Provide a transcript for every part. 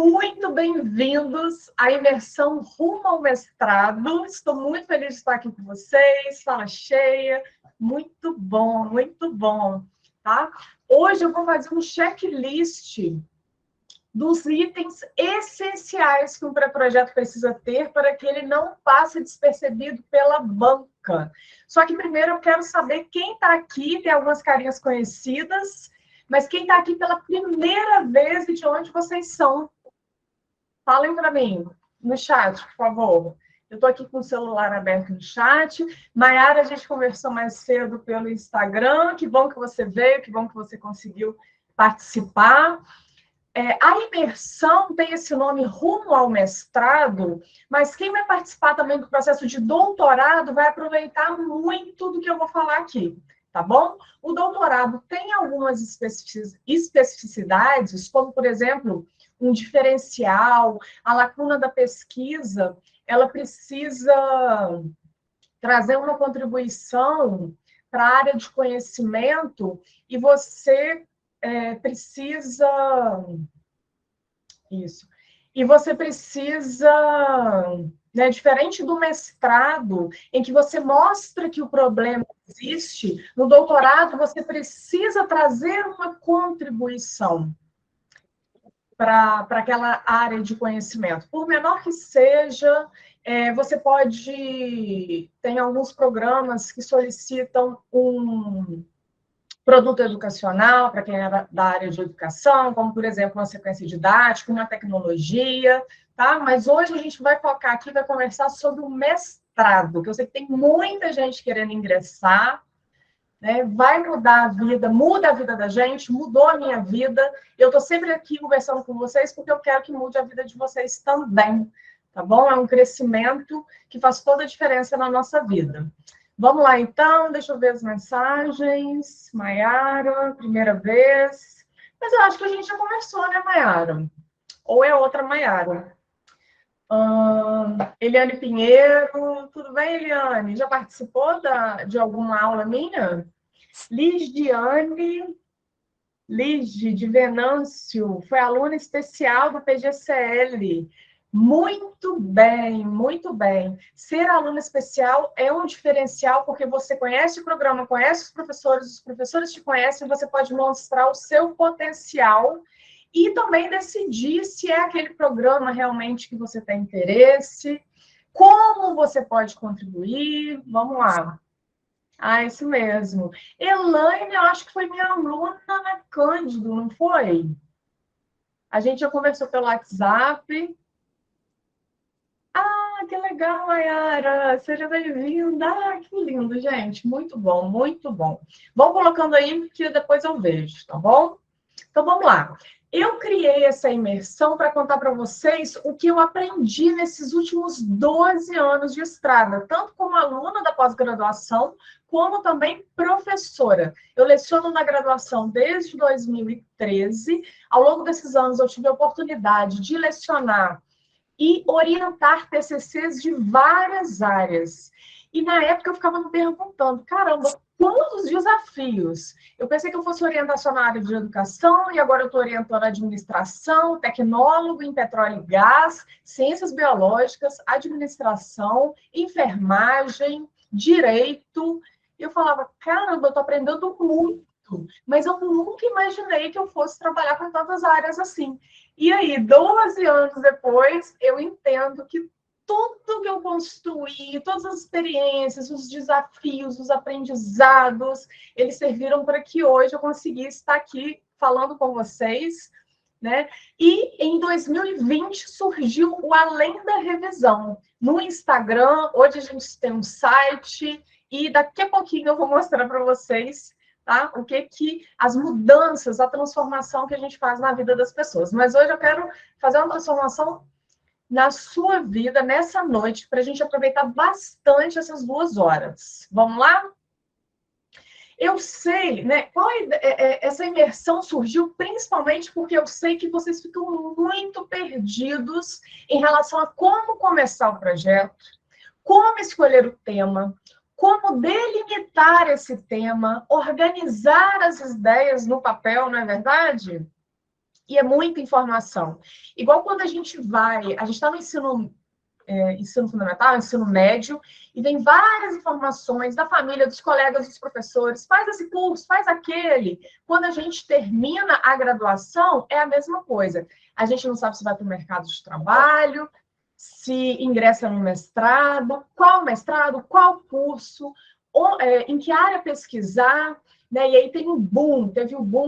muito bem-vindos à imersão rumo ao mestrado. Estou muito feliz de estar aqui com vocês, sala cheia, muito bom, tá? Hoje eu vou fazer um checklist dos itens essenciais que um pré-projeto precisa ter para que ele não passe despercebido pela banca. Só que primeiro eu quero saber quem está aqui, tem algumas carinhas conhecidas, mas quem está aqui pela primeira vez e de onde vocês são? Falem para mim no chat, por favor. Eu estou aqui com o celular aberto no chat. Maiara, a gente conversou mais cedo pelo Instagram. Que bom que você veio, que bom que você conseguiu participar. A imersão tem esse nome rumo ao mestrado, mas quem vai participar também do processo de doutorado vai aproveitar muito do que eu vou falar aqui, tá bom? O doutorado tem algumas especificidades, como, por exemplo, um diferencial, a lacuna da pesquisa, ela precisa trazer uma contribuição para a área de conhecimento e você precisa... Isso. E você precisa, né, diferente do mestrado, em que você mostra que o problema existe, no doutorado você precisa trazer uma contribuição para aquela área de conhecimento. Por menor que seja, você pode... Tem alguns programas que solicitam um produto educacional para quem é da área de educação, como, por exemplo, uma sequência didática, uma tecnologia, tá? Mas hoje a gente vai focar aqui, vai conversar sobre o mestrado, que eu sei que tem muita gente querendo ingressar, né? Vai mudar a vida, muda a vida da gente, mudou a minha vida. Eu estou sempre aqui conversando com vocês porque eu quero que mude a vida de vocês também, tá bom? É um crescimento que faz toda a diferença na nossa vida. Vamos lá, então, deixa eu ver as mensagens. Maiara, primeira vez. Mas eu acho que a gente já conversou, né, Maiara? Ou é outra Maiara? Eliane Pinheiro, tudo bem, Eliane? Já participou de alguma aula minha? Ligiane de Venâncio, foi aluna especial do PGCL. Muito bem, muito bem. Ser aluna especial é um diferencial porque você conhece o programa, conhece os professores te conhecem, você pode mostrar o seu potencial e também decidir se é aquele programa realmente que você tem interesse, como você pode contribuir. Vamos lá. Isso mesmo. Elaine, eu acho que foi minha aluna na Cândido, não foi? A gente já conversou pelo WhatsApp. Que legal, Mayara. Seja bem-vinda. Que lindo, gente. Muito bom, muito bom. Vão colocando aí que depois eu vejo, tá bom? Então, vamos lá. Eu criei essa imersão para contar para vocês o que eu aprendi nesses últimos 12 anos de estrada, tanto como aluna da pós-graduação, como também professora. Eu leciono na graduação desde 2013. Ao longo desses anos, eu tive a oportunidade de lecionar e orientar TCCs de várias áreas. E na época eu ficava me perguntando, caramba, quantos desafios! Eu pensei que eu fosse orientação na área de educação, e agora eu estou orientando administração, tecnólogo em petróleo e gás, ciências biológicas, administração, enfermagem, direito. E eu falava, caramba, eu estou aprendendo muito, mas eu nunca imaginei que eu fosse trabalhar com tantas áreas assim. E aí, 12 anos depois, eu entendo que tudo que eu construí, todas as experiências, os desafios, os aprendizados, eles serviram para que hoje eu conseguisse estar aqui falando com vocês, né? E em 2020 surgiu o Além da Revisão. No Instagram, hoje a gente tem um site, e daqui a pouquinho eu vou mostrar para vocês, tá? O que as mudanças, a transformação que a gente faz na vida das pessoas. Mas hoje eu quero fazer uma transformação na sua vida, nessa noite, para a gente aproveitar bastante essas 2 horas. Vamos lá? Eu sei, né? Essa imersão surgiu principalmente porque eu sei que vocês ficam muito perdidos em relação a como começar o projeto, como escolher o tema, como delimitar esse tema, organizar as ideias no papel, não é verdade? E é muita informação. Igual quando a gente está no ensino fundamental, ensino médio, e vem várias informações da família, dos colegas, dos professores, faz esse curso, faz aquele. Quando a gente termina a graduação, é a mesma coisa. A gente não sabe se vai para o mercado de trabalho, se ingressa no mestrado, qual curso, em que área pesquisar, né? E aí teve o boom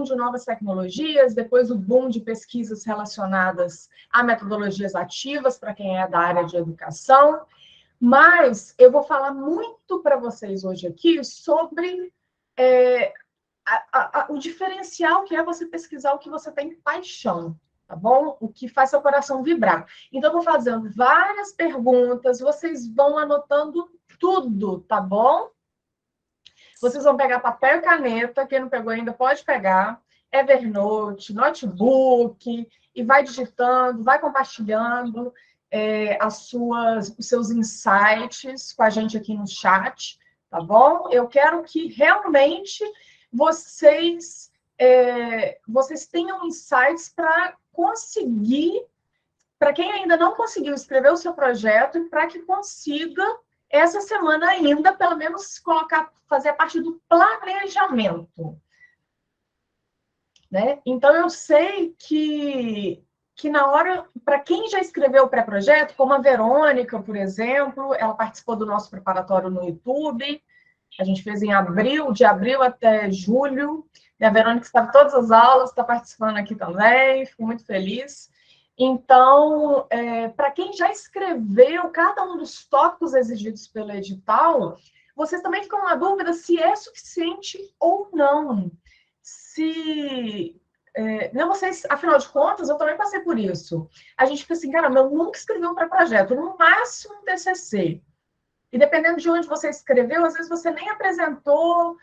de novas tecnologias, depois o boom de pesquisas relacionadas a metodologias ativas, para quem é da área de educação. Mas eu vou falar muito para vocês hoje aqui sobre o diferencial que é você pesquisar o que você tem paixão, tá bom? O que faz seu coração vibrar. Então, eu vou fazendo várias perguntas, vocês vão anotando tudo, tá bom? Vocês vão pegar papel e caneta, quem não pegou ainda pode pegar, Evernote, notebook, e vai digitando, vai compartilhando os seus insights com a gente aqui no chat, tá bom? Eu quero que realmente vocês tenham insights para conseguir, para quem ainda não conseguiu escrever o seu projeto, e para que consiga essa semana ainda, pelo menos, fazer parte do planejamento. Né? Então, eu sei que na hora, para quem já escreveu o pré-projeto, como a Verônica, por exemplo, ela participou do nosso preparatório no YouTube, a gente fez em abril, de abril até julho, e a Verônica está em todas as aulas, está participando aqui também, fico muito feliz. Então, para quem já escreveu cada um dos tópicos exigidos pelo edital, vocês também ficam na dúvida se é suficiente ou não. Não, vocês, afinal de contas, eu também passei por isso. A gente fica assim, caramba, eu nunca escrevi um pré-projeto, no máximo um TCC. E dependendo de onde você escreveu, às vezes você nem apresentou,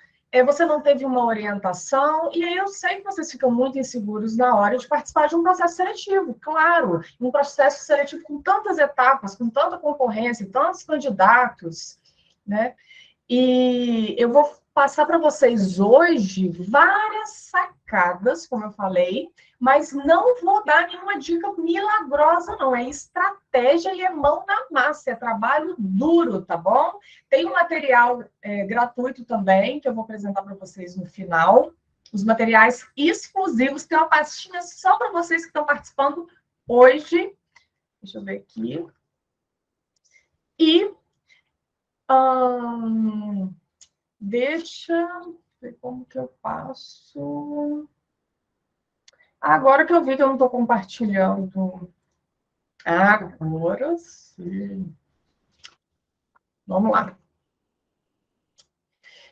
você não teve uma orientação, e aí eu sei que vocês ficam muito inseguros na hora de participar de um processo seletivo, claro, um processo seletivo com tantas etapas, com tanta concorrência, tantos candidatos, né? E eu vou passar para vocês hoje várias sacadas, como eu falei, mas não vou dar nenhuma dica milagrosa, não. É estratégia e é mão na massa, é trabalho duro, tá bom? Tem um material gratuito também, que eu vou apresentar para vocês no final. Os materiais exclusivos, tem uma pastinha só para vocês que estão participando hoje. Deixa eu ver aqui. E deixa eu ver como que eu faço. Agora que eu vi que eu não estou compartilhando. Agora sim. Vamos lá.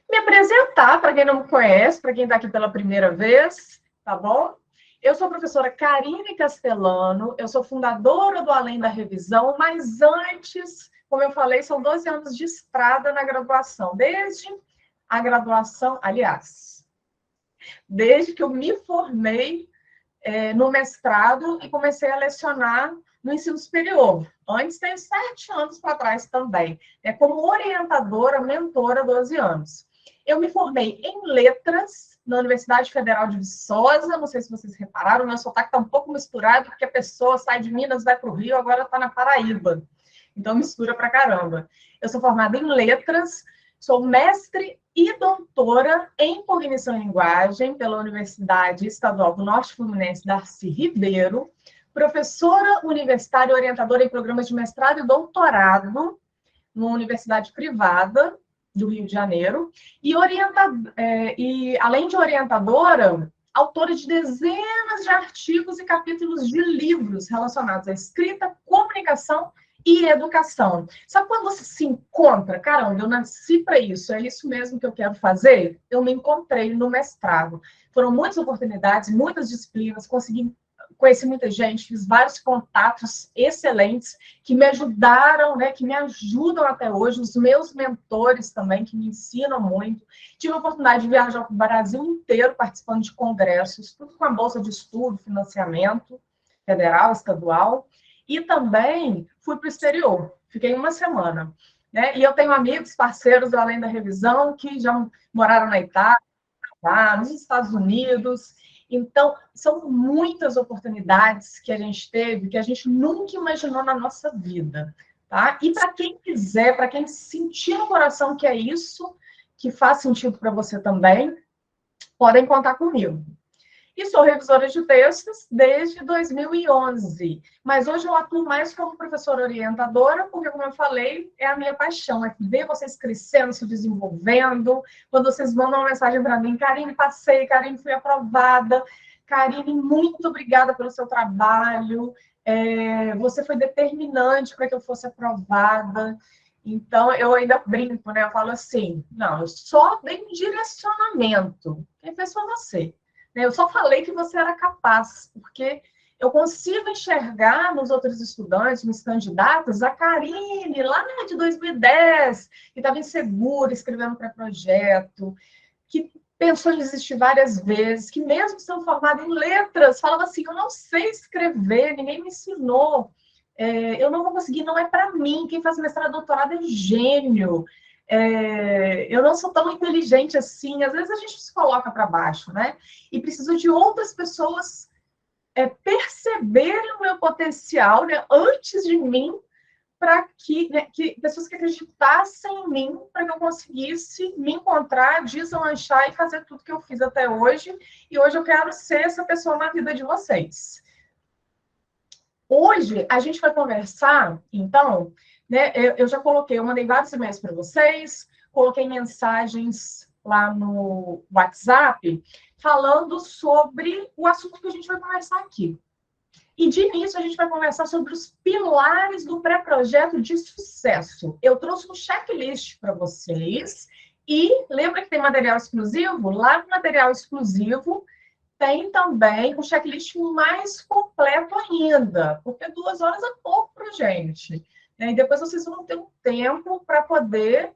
Me apresentar, para quem não me conhece, para quem está aqui pela primeira vez, tá bom? Eu sou a professora Karine Castellano, eu sou fundadora do Além da Revisão, mas antes, como eu falei, são 12 anos de estrada na graduação. Desde a graduação, aliás, desde que eu me formei no mestrado e comecei a lecionar no ensino superior. Antes, tenho 7 anos para trás também, como orientadora, mentora, 12 anos. Eu me formei em letras na Universidade Federal de Viçosa, não sei se vocês repararam, meu sotaque está um pouco misturado, porque a pessoa sai de Minas, vai para o Rio, agora está na Paraíba. Então, mistura pra caramba. Eu sou formada em letras, sou mestre e doutora em cognição e linguagem pela Universidade Estadual do Norte Fluminense, Darcy Ribeiro, professora universitária e orientadora em programas de mestrado e doutorado numa universidade privada do Rio de Janeiro, e além de orientadora, autora de dezenas de artigos e capítulos de livros relacionados à escrita, comunicação e educação. Sabe quando você se encontra? Caramba, eu nasci para isso, é isso mesmo que eu quero fazer? Eu me encontrei no mestrado. Foram muitas oportunidades, muitas disciplinas, conheci muita gente, fiz vários contatos excelentes que me ajudaram, que me ajudam até hoje, os meus mentores também, que me ensinam muito. Tive a oportunidade de viajar para o Brasil inteiro, participando de congressos, tudo com a bolsa de estudo, financiamento federal, estadual. E também fui para o exterior, fiquei uma semana. E eu tenho amigos, parceiros além da revisão, que já moraram na Itália, nos Estados Unidos. Então, são muitas oportunidades que a gente teve, que a gente nunca imaginou na nossa vida, tá? E para quem quiser, para quem sentir no coração que é isso, que faz sentido para você também, podem contar comigo. E sou revisora de textos desde 2011. Mas hoje eu atuo mais como professora orientadora, porque, como eu falei, é a minha paixão, é ver vocês crescendo, se desenvolvendo. Quando vocês mandam uma mensagem para mim, Karine, passei, Karine, fui aprovada. Karine, muito obrigada pelo seu trabalho. Você foi determinante para que eu fosse aprovada. Então, eu ainda brinco, né? Eu falo assim, não, eu só dei um direcionamento. Quem fez foi você. Eu só falei que você era capaz, porque eu consigo enxergar nos outros estudantes, nos candidatos, a Karine, lá de 2010, que estava insegura, escrevendo pré-projeto, que pensou em desistir várias vezes, que mesmo sendo formada em letras, falava assim, eu não sei escrever, ninguém me ensinou, eu não vou conseguir, não é para mim, quem faz mestrado e doutorado é gênio. Eu não sou tão inteligente assim, às vezes a gente se coloca para baixo, né? E preciso de outras pessoas perceberem o meu potencial, né, antes de mim, para que pessoas que acreditassem em mim, para que eu conseguisse me encontrar, deslanchar e fazer tudo que eu fiz até hoje. E hoje eu quero ser essa pessoa na vida de vocês. Hoje a gente vai conversar, então, né? Eu já coloquei, eu mandei vários e-mails para vocês, coloquei mensagens lá no WhatsApp falando sobre o assunto que a gente vai conversar aqui. E de início a gente vai conversar sobre os pilares do pré-projeto de sucesso. Eu trouxe um checklist para vocês e lembra que tem material exclusivo? Lá no material exclusivo tem também um checklist mais completo ainda, porque 2 horas é pouco para gente. E depois vocês vão ter um tempo para poder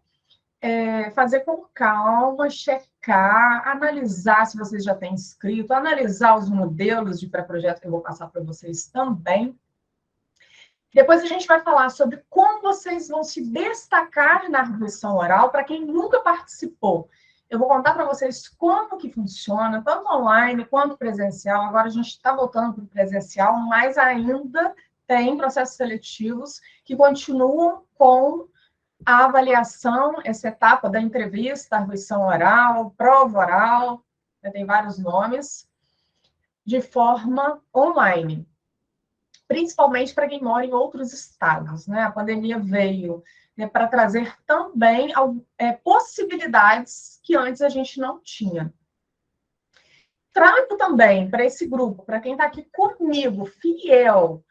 fazer com calma, checar, analisar se vocês já têm inscrito, analisar os modelos de pré-projeto que eu vou passar para vocês também. Depois a gente vai falar sobre como vocês vão se destacar na arguição oral para quem nunca participou. Eu vou contar para vocês como que funciona, tanto online quanto presencial. Agora a gente está voltando para o presencial, mas ainda tem processos seletivos que continuam com a avaliação, essa etapa da entrevista, arguição oral, prova oral, né, tem vários nomes, de forma online. Principalmente para quem mora em outros estados, né? A pandemia veio, né, para trazer também possibilidades que antes a gente não tinha. Trago também para esse grupo, para quem está aqui comigo, fiel,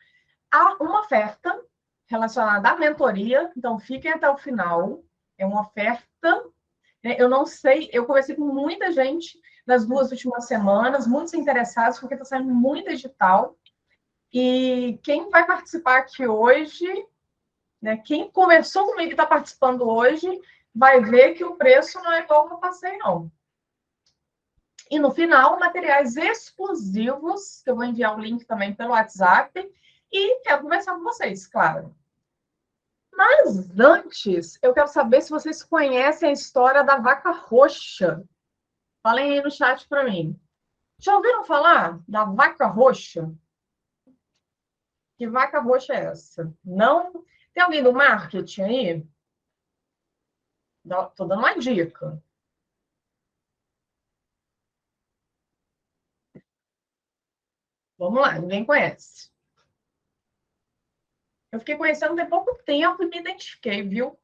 a uma oferta relacionada à mentoria, então fiquem até o final. É uma oferta, né? Eu não sei, eu conversei com muita gente nas 2 últimas semanas, muitos interessados, porque está saindo muito edital. E quem vai participar aqui hoje, né, quem conversou comigo e está participando hoje, vai ver que o preço não é igual que eu passei, não. E no final, materiais exclusivos, que eu vou enviar o link também pelo WhatsApp, e quero conversar com vocês, claro. Mas antes, eu quero saber se vocês conhecem a história da vaca roxa. Falem aí no chat para mim. Já ouviram falar da vaca roxa? Que vaca roxa é essa? Não? Tem alguém do marketing aí? Estou dando uma dica. Vamos lá, ninguém conhece. Eu fiquei conhecendo tem pouco tempo e me identifiquei, viu?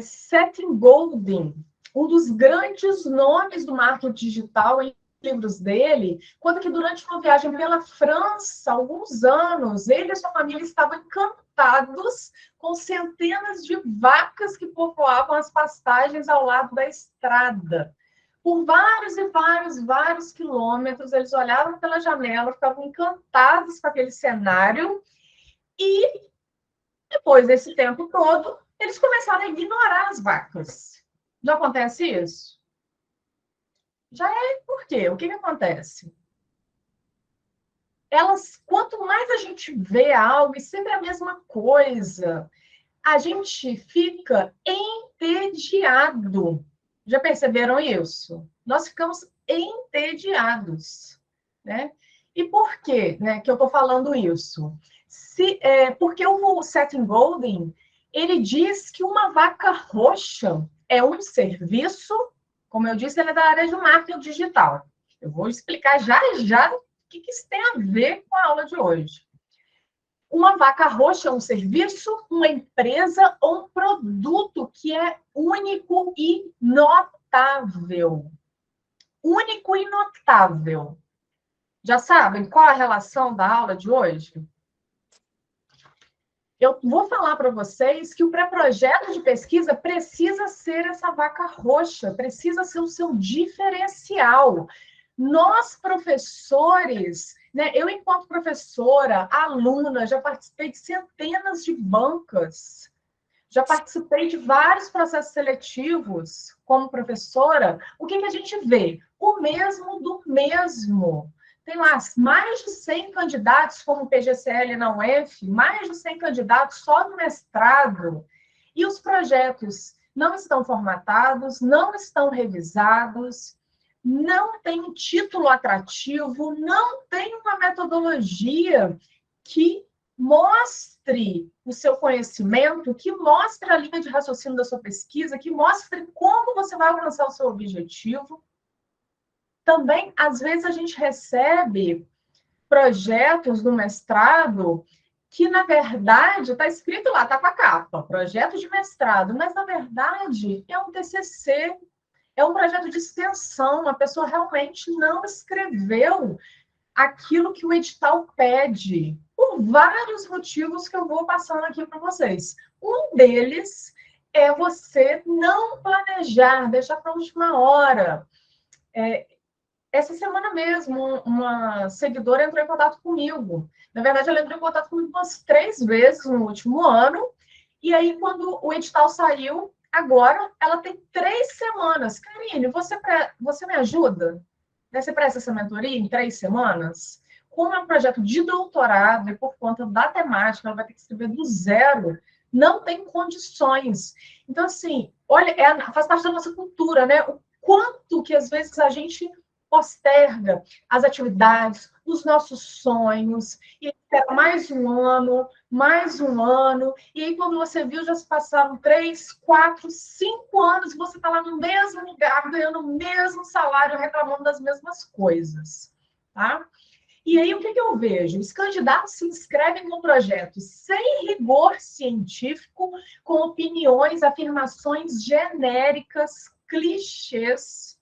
Seth Godin, um dos grandes nomes do marketing digital em livros dele, conta que durante uma viagem pela França, há alguns anos, ele e sua família estavam encantados com centenas de vacas que povoavam as pastagens ao lado da estrada. Por vários e vários quilômetros, eles olhavam pela janela, ficavam encantados com aquele cenário e, depois desse tempo todo, eles começaram a ignorar as vacas. Já acontece isso? Já é por quê? O que acontece? Quanto mais a gente vê algo e sempre a mesma coisa, a gente fica entediado. Já perceberam isso? Nós ficamos entediados, né? E por quê, né, que eu estou falando isso? Porque o Seth Godin, ele diz que uma vaca roxa é um serviço, como eu disse, ele é da área de marketing digital. Eu vou explicar já o que isso tem a ver com a aula de hoje. Uma vaca roxa é um serviço, uma empresa ou um produto que é único e notável. Único e notável. Já sabem qual a relação da aula de hoje? Eu vou falar para vocês que o pré-projeto de pesquisa precisa ser essa vaca roxa, precisa ser o seu diferencial. Nós, professores, né, eu, enquanto professora, aluna, já participei de centenas de bancas, já participei de vários processos seletivos como professora. O que a gente vê? O mesmo do mesmo. Tem lá mais de 100 candidatos como PGCL na UF, mais de 100 candidatos só no mestrado. E os projetos não estão formatados, não estão revisados, não tem um título atrativo, não tem uma metodologia que mostre o seu conhecimento, que mostre a linha de raciocínio da sua pesquisa, que mostre como você vai alcançar o seu objetivo. Também, às vezes, a gente recebe projetos do mestrado que, na verdade, está escrito lá, está com a capa, projeto de mestrado, mas, na verdade, é um TCC, é um projeto de extensão, a pessoa realmente não escreveu aquilo que o edital pede, por vários motivos que eu vou passando aqui para vocês. Um deles é você não planejar, deixar para a última hora. Essa semana mesmo, uma seguidora entrou em contato comigo. Na verdade, ela entrou em contato comigo umas 3 vezes no último ano. E aí, quando o edital saiu, agora, ela tem 3 semanas. Karine, você me ajuda? Você presta essa mentoria em 3 semanas? Como é um projeto de doutorado e por conta da temática, ela vai ter que escrever do zero, não tem condições. Então, assim, olha, faz parte da nossa cultura, né? O quanto que, às vezes, a gente posterga as atividades, os nossos sonhos, e espera mais um ano, e aí quando você viu, já se passaram 3, 4, 5 anos, e você está lá no mesmo lugar, ganhando o mesmo salário, reclamando das mesmas coisas, tá? E aí, o que eu vejo? Os candidatos se inscrevem com projetos sem rigor científico, com opiniões, afirmações genéricas, clichês,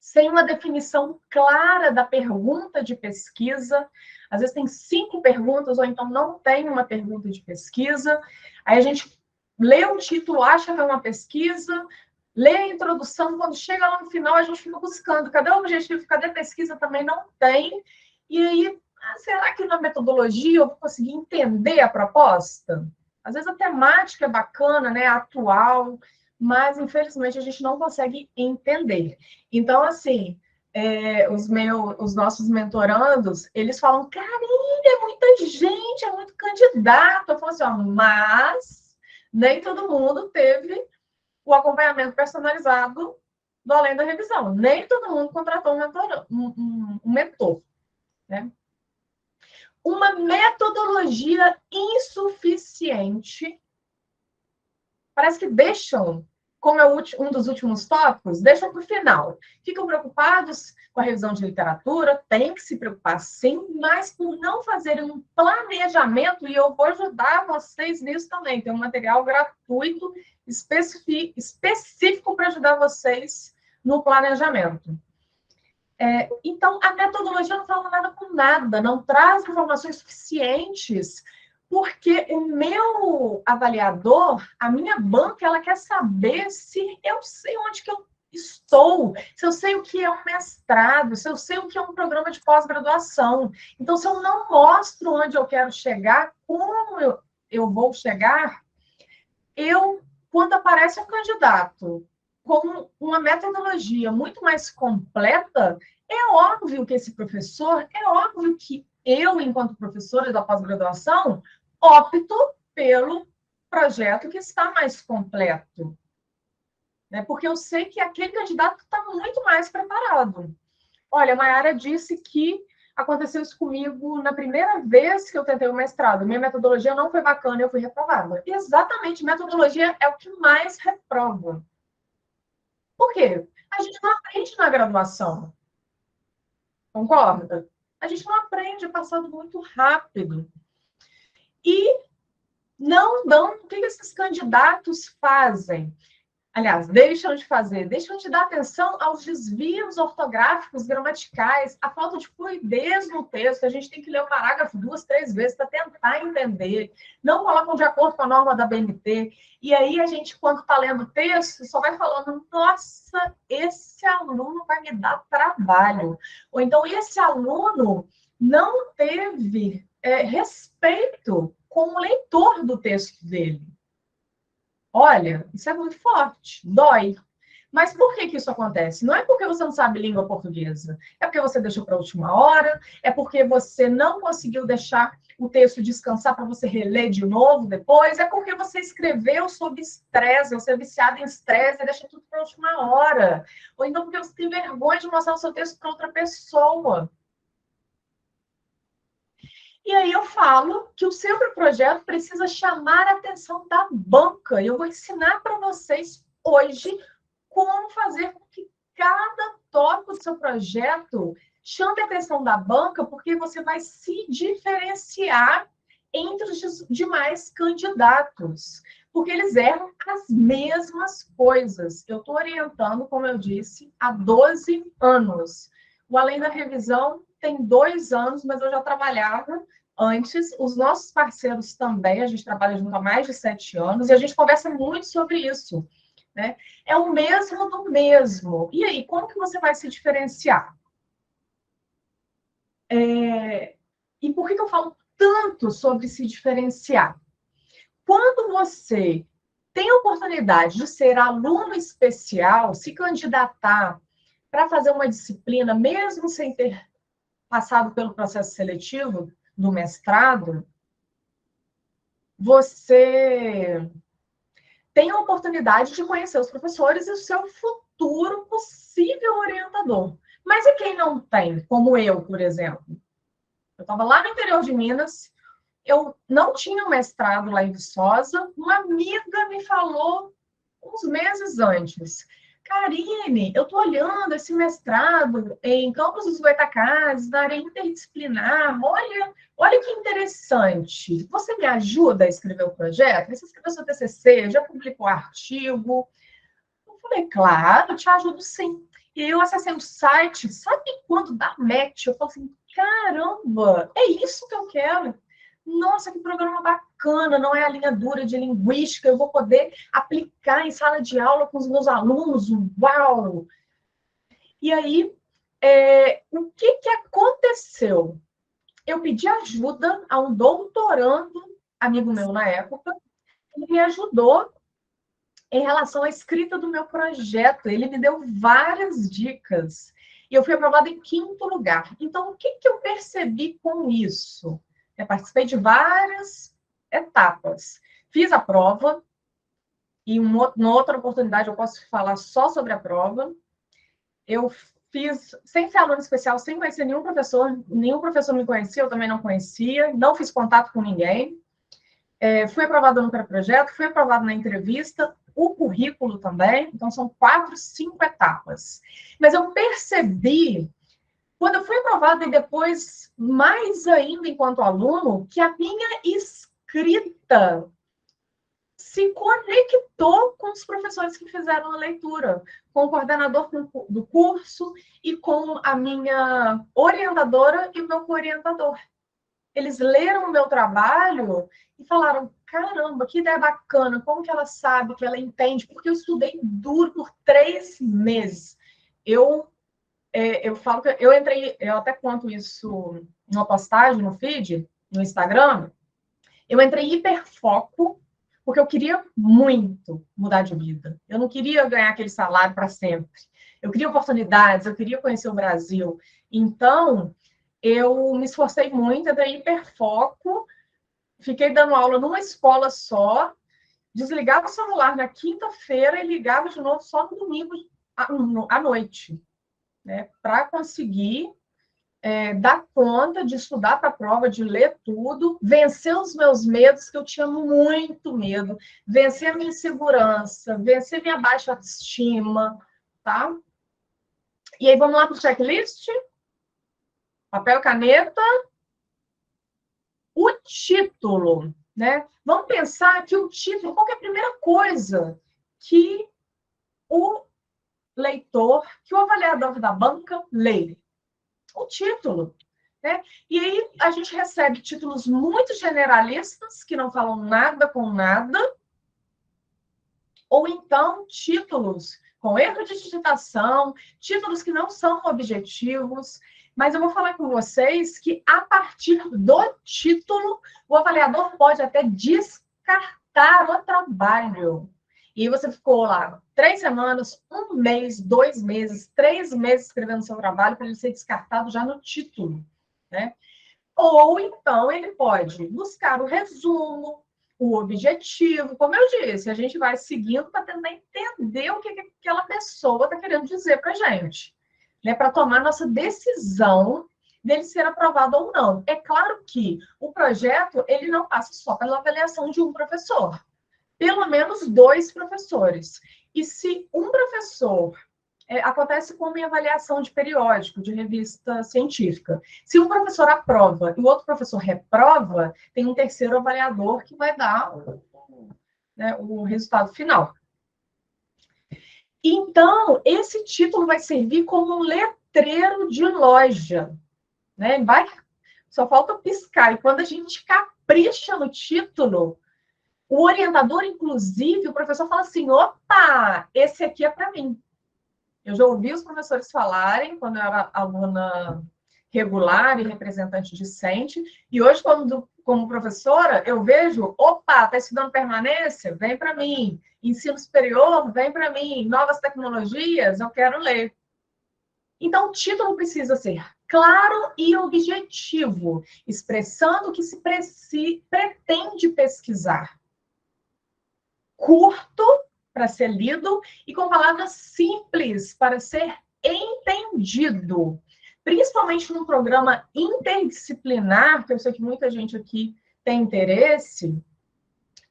sem uma definição clara da pergunta de pesquisa. Às vezes tem 5 perguntas, ou então não tem uma pergunta de pesquisa. Aí a gente lê o título, acha que é uma pesquisa, lê a introdução, quando chega lá no final, a gente fica buscando. Cadê o objetivo? Cadê a pesquisa? Também não tem. E aí, será que na metodologia eu vou conseguir entender a proposta? Às vezes a temática é bacana, né? Atual, mas infelizmente a gente não consegue entender. Então, assim, os nossos mentorandos, eles falam, Karine, é muita gente, é muito candidato. Eu falo assim, ó, mas nem todo mundo teve o acompanhamento personalizado do além da revisão. Nem todo mundo contratou um mentor, né? Uma metodologia insuficiente. Parece que deixam, como é um dos últimos tópicos, deixam para o final. Ficam preocupados com a revisão de literatura, tem que se preocupar sim, mas por não fazerem um planejamento, e eu vou ajudar vocês nisso também, tem um material gratuito específico para ajudar vocês no planejamento. Então, a metodologia não fala nada com nada, não traz informações suficientes, porque o meu avaliador, a minha banca, ela quer saber se eu sei onde que eu estou, se eu sei o que é um mestrado, se eu sei o que é um programa de pós-graduação. Então, se eu não mostro onde eu quero chegar, como eu vou chegar, quando aparece um candidato com uma metodologia muito mais completa, é óbvio que esse professor, é óbvio que eu, enquanto professora da pós-graduação, opto pelo projeto que está mais completo. Né? Porque eu sei que aquele candidato está muito mais preparado. Olha, a Mayara disse que aconteceu isso comigo na primeira vez que eu tentei o mestrado. Minha metodologia não foi bacana e eu fui reprovada. Exatamente, metodologia é o que mais reprova. Por quê? A gente não aprende na graduação. Concorda? A gente não aprende, é passado muito rápido. E não dão. O que esses candidatos fazem? Aliás, deixam de fazer, deixam de dar atenção aos desvios ortográficos, gramaticais, a falta de fluidez no texto. A gente tem que ler o parágrafo 2, 3 vezes para tentar entender. Não colocam de acordo com a norma da BNT. E aí a gente, quando está lendo o texto, só vai falando, nossa, esse aluno vai me dar trabalho. Ou então, esse aluno não teve respeito com o leitor do texto dele. Olha, isso é muito forte, dói. Mas por que isso acontece? Não é porque você não sabe língua portuguesa, é porque você deixou para a última hora, é porque você não conseguiu deixar o texto descansar para você reler de novo depois, é porque você escreveu sob estresse, você é viciado em estresse e deixa tudo para a última hora. Ou então porque você tem vergonha de mostrar o seu texto para outra pessoa. E aí eu falo que o seu projeto precisa chamar a atenção da banca. E eu vou ensinar para vocês hoje como fazer com que cada tópico do seu projeto chame a atenção da banca, porque você vai se diferenciar entre os demais candidatos, porque eles erram as mesmas coisas. Eu estou orientando, como eu disse, há 12 anos. O Além da Revisão tem 2 anos, mas eu já trabalhava antes. Os nossos parceiros também, a gente trabalha junto há mais de 7 anos, e a gente conversa muito sobre isso, né? É o mesmo do mesmo. E aí, como que você vai se diferenciar? E por que eu falo tanto sobre se diferenciar? Quando você tem a oportunidade de ser aluno especial, se candidatar para fazer uma disciplina, mesmo sem ter passado pelo processo seletivo do mestrado, você tem a oportunidade de conhecer os professores e o seu futuro possível orientador. Mas e quem não tem, como eu, por exemplo? Eu estava lá no interior de Minas, eu não tinha um mestrado lá em Viçosa, uma amiga me falou uns meses antes, Karine, eu estou olhando esse mestrado em Campos dos Goytacazes, na área interdisciplinar, olha que interessante. Você me ajuda a escrever o projeto? Você escreveu seu TCC, já publicou artigo? Eu falei, claro, te ajudo sim. E eu acessei o site, sabe quando dá match? Eu falei assim, caramba, é isso que eu quero. Nossa, que programa bacana, não é a linha dura de linguística, eu vou poder aplicar em sala de aula com os meus alunos, uau! E aí, o que aconteceu? Eu pedi ajuda a um doutorando, amigo meu na época, que me ajudou em relação à escrita do meu projeto. Ele me deu várias dicas. E eu fui aprovada em 5º lugar. Então, o que eu percebi com isso? Eu participei de várias etapas. Fiz a prova, e numa outra oportunidade eu posso falar só sobre a prova. Eu fiz, sem ser aluno especial, sem conhecer nenhum professor me conhecia, eu também não conhecia, não fiz contato com ninguém. Fui aprovada no pré-projeto, fui aprovada na entrevista, o currículo também, então são 4, 5 etapas. Mas eu percebi, quando eu fui aprovada e depois, mais ainda enquanto aluno, que a minha escrita se conectou com os professores que fizeram a leitura, com o coordenador do curso e com a minha orientadora e o meu co-orientador. Eles leram o meu trabalho e falaram, caramba, que ideia bacana, como que ela sabe, que ela entende, porque eu estudei duro por 3 meses. Eu falo que eu entrei, eu até conto isso numa postagem no feed, no Instagram, eu entrei em hiperfoco, porque eu queria muito mudar de vida. Eu não queria ganhar aquele salário para sempre. Eu queria oportunidades, eu queria conhecer o Brasil. Então, eu me esforcei muito, entrei em hiperfoco, fiquei dando aula numa escola só, desligava o celular na quinta-feira e ligava de novo só no domingo à noite. né, para conseguir dar conta de estudar para a prova, de ler tudo, vencer os meus medos, que eu tinha muito medo, vencer a minha insegurança, vencer minha baixa autoestima, tá? E aí, vamos lá para o checklist? Papel, caneta. O título, né? Vamos pensar que o título, qual é a primeira coisa que o leitor, que o avaliador da banca lê? O título, né? E aí a gente recebe títulos muito generalistas, que não falam nada com nada, ou então títulos com erro de digitação, títulos que não são objetivos. Mas eu vou falar com vocês que, a partir do título, o avaliador pode até descartar o trabalho. E você ficou lá 3 semanas, 1 mês, 2 meses, 3 meses escrevendo seu trabalho para ele ser descartado já no título, né? Ou então ele pode buscar o resumo, o objetivo. Como eu disse, a gente vai seguindo para tentar entender o que aquela pessoa está querendo dizer para a gente, né? Para tomar nossa decisão dele ser aprovado ou não. É claro que o projeto ele não passa só pela avaliação de um professor, pelo menos 2 professores. E se um professor acontece como em avaliação de periódico, de revista científica. Se um professor aprova e o outro professor reprova, tem um terceiro avaliador que vai dar né, o resultado final. Então, esse título vai servir como um letreiro de loja. Né? Só falta piscar. E quando a gente capricha no título, o orientador, inclusive, o professor fala assim, opa, esse aqui é para mim. Eu já ouvi os professores falarem, quando eu era aluna regular e representante discente, e hoje, como professora, eu vejo, opa, está estudando permanência? Vem para mim. Ensino superior? Vem para mim. Novas tecnologias? Eu quero ler. Então, o título precisa ser claro e objetivo, expressando o que se pretende pesquisar. Curto, para ser lido, e com palavras simples para ser entendido. Principalmente num programa interdisciplinar, que eu sei que muita gente aqui tem interesse,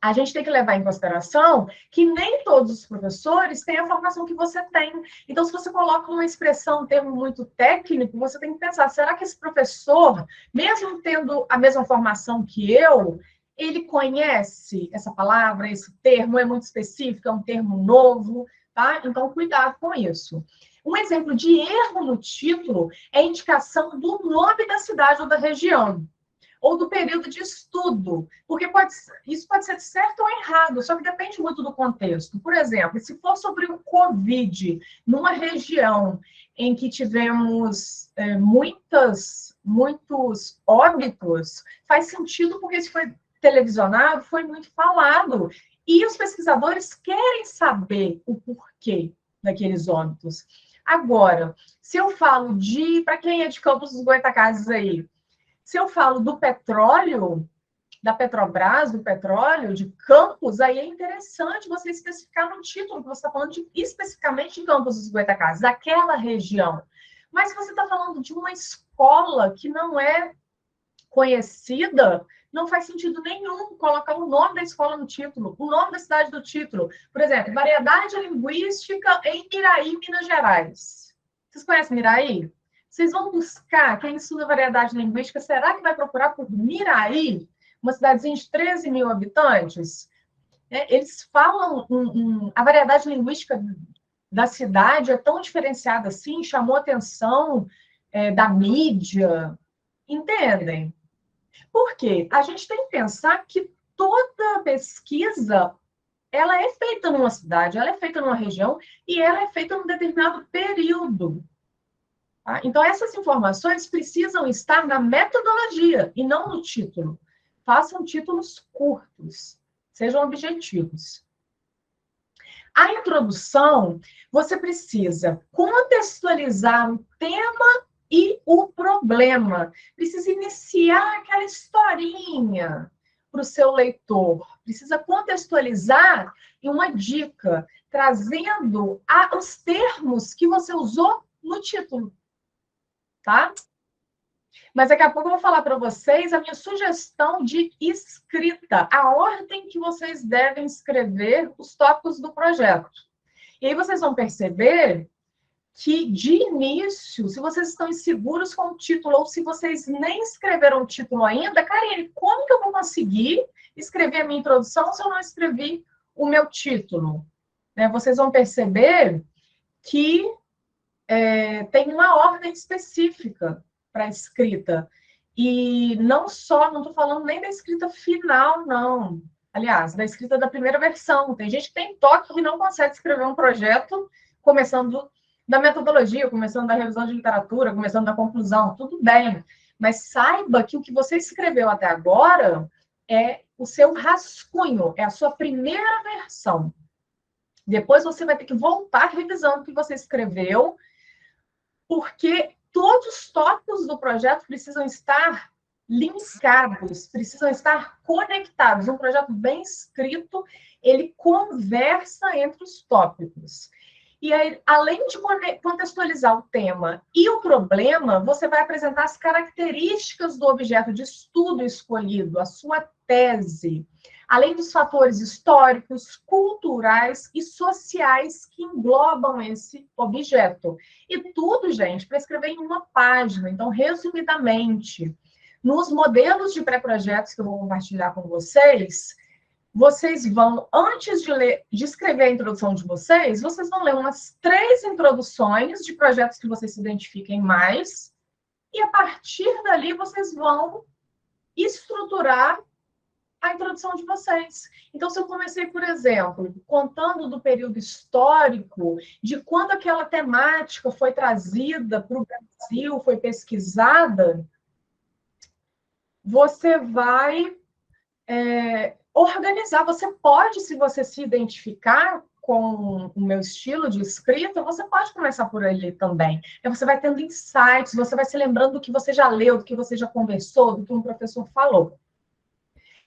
a gente tem que levar em consideração que nem todos os professores têm a formação que você tem. Então, se você coloca uma expressão, um termo muito técnico, você tem que pensar, será que esse professor, mesmo tendo a mesma formação que eu, ele conhece essa palavra, esse termo, é muito específico, é um termo novo, tá? Então, cuidado com isso. Um exemplo de erro no título é a indicação do nome da cidade ou da região, ou do período de estudo, porque isso pode ser certo ou errado, só que depende muito do contexto. Por exemplo, se for sobre o Covid, numa região em que tivemos muitos óbitos, faz sentido porque isso foi televisionado, foi muito falado, e os pesquisadores querem saber o porquê daqueles óbitos. Agora, se eu falo para quem é de Campos dos Goytacazes aí, se eu falo do petróleo, da Petrobras, do petróleo, de Campos, aí é interessante você especificar no título que você está falando especificamente de Campos dos Goytacazes, daquela região. Mas se você está falando de uma escola que não é conhecida, não faz sentido nenhum colocar o nome da escola no título, o nome da cidade do título. Por exemplo, variedade linguística em Miraí, Minas Gerais. Vocês conhecem Miraí? Vocês vão buscar, quem estuda variedade linguística, será que vai procurar por Miraí, uma cidadezinha de 13 mil habitantes? Eles falam, a variedade linguística da cidade é tão diferenciada assim, chamou a atenção da mídia, entendem? Por quê? A gente tem que pensar que toda pesquisa ela é feita numa cidade, ela é feita numa região e ela é feita num determinado período. Tá? Então, essas informações precisam estar na metodologia e não no título. Façam títulos curtos, sejam objetivos. A introdução, você precisa contextualizar o tema e o problema. Precisa iniciar aquela historinha para o seu leitor. Precisa contextualizar e uma dica, trazendo os termos que você usou no título, tá? Mas daqui a pouco eu vou falar para vocês a minha sugestão de escrita, a ordem que vocês devem escrever os tópicos do projeto. E aí vocês vão perceber que, de início, se vocês estão inseguros com o título, ou se vocês nem escreveram o título ainda, Karine, como que eu vou conseguir escrever a minha introdução se eu não escrevi o meu título? Né? Vocês vão perceber que tem uma ordem específica para a escrita. E não estou falando nem da escrita final, não. Aliás, da escrita da primeira versão. Tem gente que tem toque e não consegue escrever um projeto começando da metodologia, começando da revisão de literatura, começando da conclusão. Tudo bem. Mas saiba que o que você escreveu até agora é o seu rascunho, é a sua primeira versão. Depois você vai ter que voltar revisando o que você escreveu, porque todos os tópicos do projeto precisam estar linkados, precisam estar conectados. Um projeto bem escrito, ele conversa entre os tópicos. E aí, além de contextualizar o tema e o problema, você vai apresentar as características do objeto de estudo escolhido, a sua tese, além dos fatores históricos, culturais e sociais que englobam esse objeto. E tudo, gente, para escrever em uma página. Então, resumidamente, nos modelos de pré-projetos que eu vou compartilhar com vocês, vocês vão, antes de escrever a introdução de vocês vão ler umas 3 introduções de projetos que vocês se identifiquem mais, e a partir dali vocês vão estruturar a introdução de vocês. Então, se eu comecei, por exemplo, contando do período histórico, de quando aquela temática foi trazida para o Brasil, foi pesquisada, você vai organizar. Você pode, se você se identificar com o meu estilo de escrita, você pode começar por ali também. Aí você vai tendo insights, você vai se lembrando do que você já leu, do que você já conversou, do que um professor falou.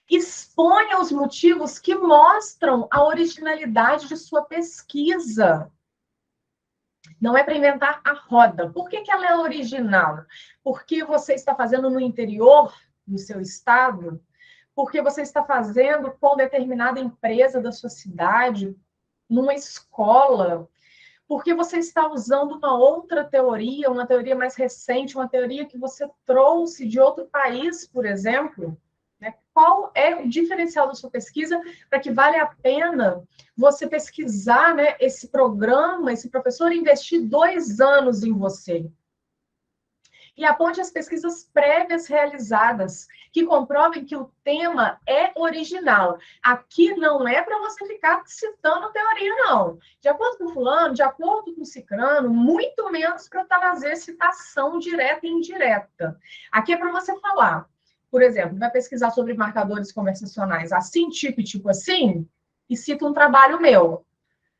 Exponha os motivos que mostram a originalidade de sua pesquisa. Não é para inventar a roda. Por que ela é original? Porque você está fazendo no interior do seu estado, porque você está fazendo com determinada empresa da sua cidade, numa escola, porque você está usando uma outra teoria, uma teoria mais recente, uma teoria que você trouxe de outro país, por exemplo. Qual é o diferencial da sua pesquisa para que vale a pena você pesquisar, né, esse programa, esse professor investir 2 anos em você? E aponte as pesquisas prévias realizadas, que comprovem que o tema é original. Aqui não é para você ficar citando teoria, não. De acordo com fulano, de acordo com cicrano, muito menos para trazer citação direta e indireta. Aqui é para você falar. Por exemplo, vai pesquisar sobre marcadores conversacionais assim, tipo assim, e cita um trabalho meu.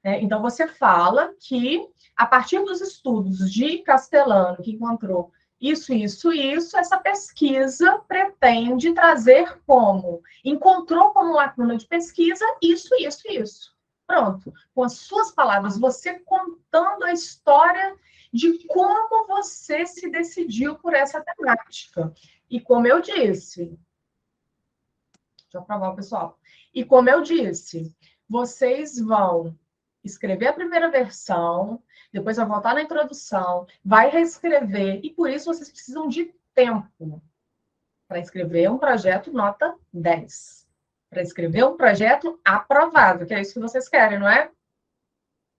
Então, você fala que, a partir dos estudos de Castellano, que encontrou isso, essa pesquisa pretende trazer como, encontrou como lacuna de pesquisa isso. Pronto. Com as suas palavras, você contando a história de como você se decidiu por essa temática. E como eu disse, deixa eu provar o pessoal. E como eu disse, vocês vão escrever a primeira versão, depois vai voltar na introdução, vai reescrever, e por isso vocês precisam de tempo para escrever um projeto nota 10. Para escrever um projeto aprovado, que é isso que vocês querem, não é?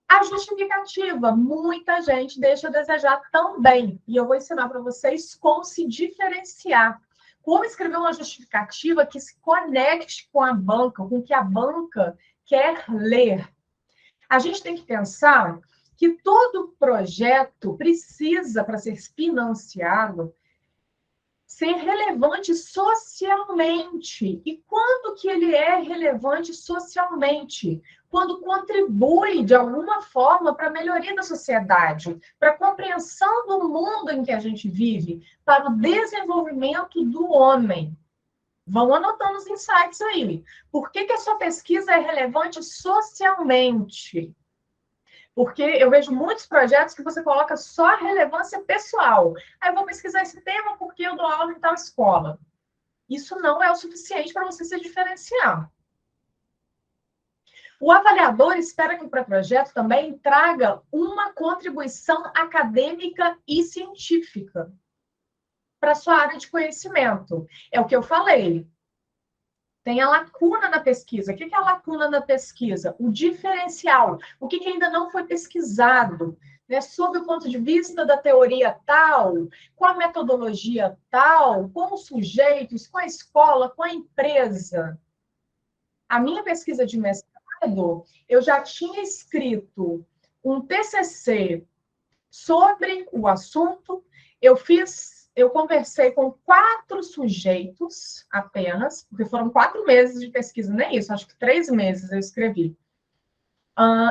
A justificativa, muita gente deixa a desejar também. E eu vou ensinar para vocês como se diferenciar. Como escrever uma justificativa que se conecte com a banca, com o que a banca quer ler. A gente tem que pensar que todo projeto precisa, para ser financiado, ser relevante socialmente. E quando que ele é relevante socialmente? Quando contribui, de alguma forma, para a melhoria da sociedade, para a compreensão do mundo em que a gente vive, para o desenvolvimento do homem. Vão anotando os insights aí. Por que a sua pesquisa é relevante socialmente? Porque eu vejo muitos projetos que você coloca só a relevância pessoal. Aí eu vou pesquisar esse tema porque eu dou aula em tal escola. Isso não é o suficiente para você se diferenciar. O avaliador espera que o pré-projeto também traga uma contribuição acadêmica e científica para a sua área de conhecimento. É o que eu falei. Tem a lacuna na pesquisa. O que é a lacuna na pesquisa? O diferencial. O que ainda não foi pesquisado, né? Sob o ponto de vista da teoria tal, com a metodologia tal, com os sujeitos, com a escola, com a empresa. A minha pesquisa de mestrado, eu já tinha escrito um TCC sobre o assunto. Eu conversei com 4 sujeitos apenas, porque foram 4 meses de pesquisa, nem isso, acho que 3 meses eu escrevi.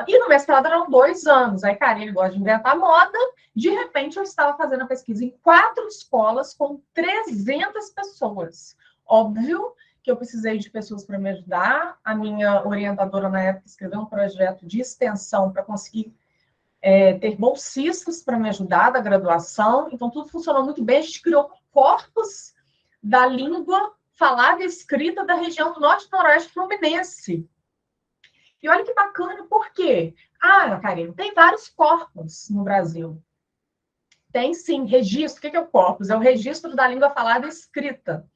E no mestrado eram 2 anos. Aí, cara, ele gosta de inventar moda. De repente, eu estava fazendo a pesquisa em 4 escolas com 300 pessoas. Óbvio que eu precisei de pessoas para me ajudar. A minha orientadora, na época, escreveu um projeto de extensão para conseguir ter bolsistas para me ajudar da graduação. Então, tudo funcionou muito bem. A gente criou corpos da língua falada e escrita da região do Norte e Noroeste Fluminense. E olha que bacana, por quê? Karine, tem vários corpos no Brasil. Tem sim, registro. O que é o corpus? É o registro da língua falada e escrita.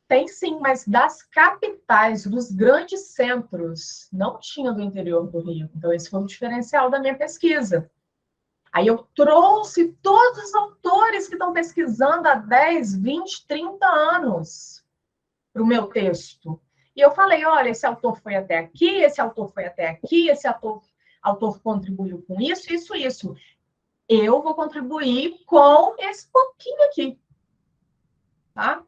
Tem sim, mas das capitais, dos grandes centros, não tinha do interior do Rio. Então, esse foi o diferencial da minha pesquisa. Aí eu trouxe todos os autores que estão pesquisando há 10, 20, 30 anos para o meu texto. E eu falei, olha, esse autor foi até aqui, esse autor foi até aqui, esse autor contribuiu com isso, isso, isso. Eu vou contribuir com esse pouquinho aqui. Tá?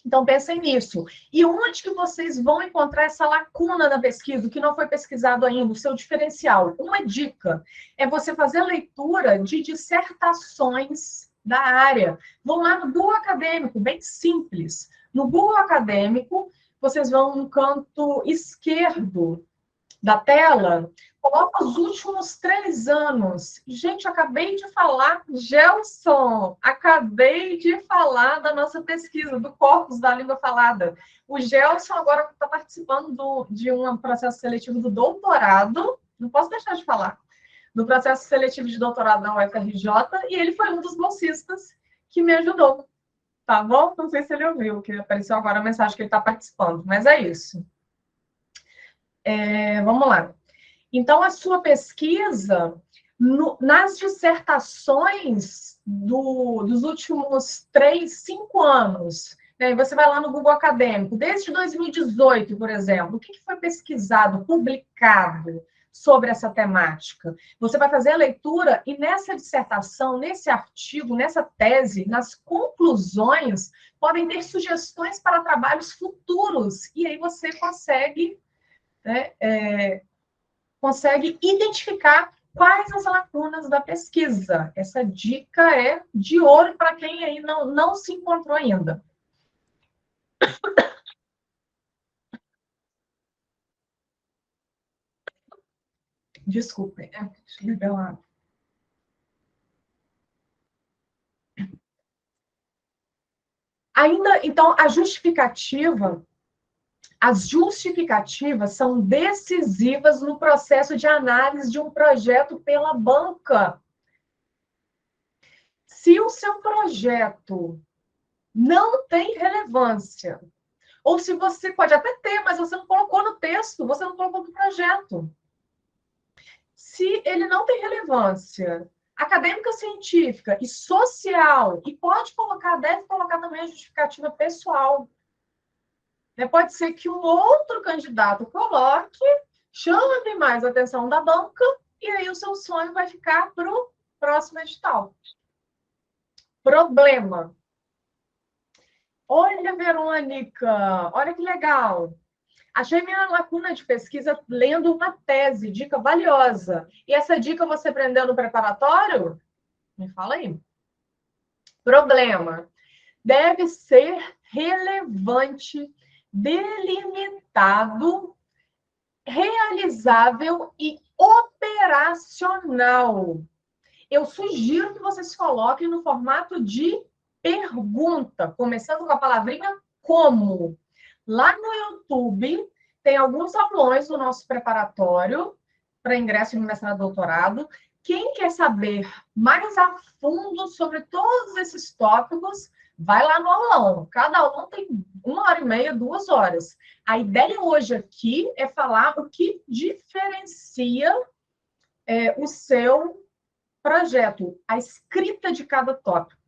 Então, pensem nisso. E onde que vocês vão encontrar essa lacuna na pesquisa, o que não foi pesquisado ainda, o seu diferencial? Uma dica é você fazer leitura de dissertações da área. Vão lá no Google Acadêmico, bem simples. No Google Acadêmico, vocês vão no canto esquerdo da tela, coloca os últimos 3 anos. Gente, acabei de falar, Gelson, acabei de falar da nossa pesquisa, do corpus da língua falada. O Gelson agora está participando de um processo seletivo do doutorado, não posso deixar de falar, do processo seletivo de doutorado na UFRJ, e ele foi um dos bolsistas que me ajudou, tá bom? Não sei se ele ouviu, que apareceu agora a mensagem que ele está participando, mas é isso. Vamos lá. Então, a sua pesquisa, nas dissertações dos últimos 3, 5 anos, né, você vai lá no Google Acadêmico, desde 2018, por exemplo, o que foi pesquisado, publicado sobre essa temática? Você vai fazer a leitura e nessa dissertação, nesse artigo, nessa tese, nas conclusões, podem ter sugestões para trabalhos futuros, e aí você consegue, né, consegue identificar quais as lacunas da pesquisa. Essa dica é de ouro para quem aí não se encontrou ainda. Desculpem, deixa eu beber uma água. Ainda, então, as justificativas são decisivas no processo de análise de um projeto pela banca. Se o seu projeto não tem relevância, ou se você pode até ter, mas você não colocou no texto, você não colocou no projeto. Se ele não tem relevância acadêmica, científica e social, e deve colocar também a justificativa pessoal. Pode ser que um outro candidato coloque, chame mais a atenção da banca, e aí o seu sonho vai ficar para o próximo edital. Problema. Olha, Verônica, olha que legal. Achei minha lacuna de pesquisa lendo uma tese, dica valiosa. E essa dica você aprendeu no preparatório? Me fala aí. Problema. Deve ser relevante, delimitado realizável e operacional. Eu sugiro que vocês coloquem no formato de pergunta, começando com a palavrinha como. Lá no YouTube, tem alguns aulões do nosso preparatório para ingresso no mestrado e doutorado. Quem quer saber mais a fundo sobre todos esses tópicos, vai lá no aulão. Cada aulão tem 1h30, 2 horas. A ideia hoje aqui é falar o que diferencia o seu projeto, a escrita de cada tópico.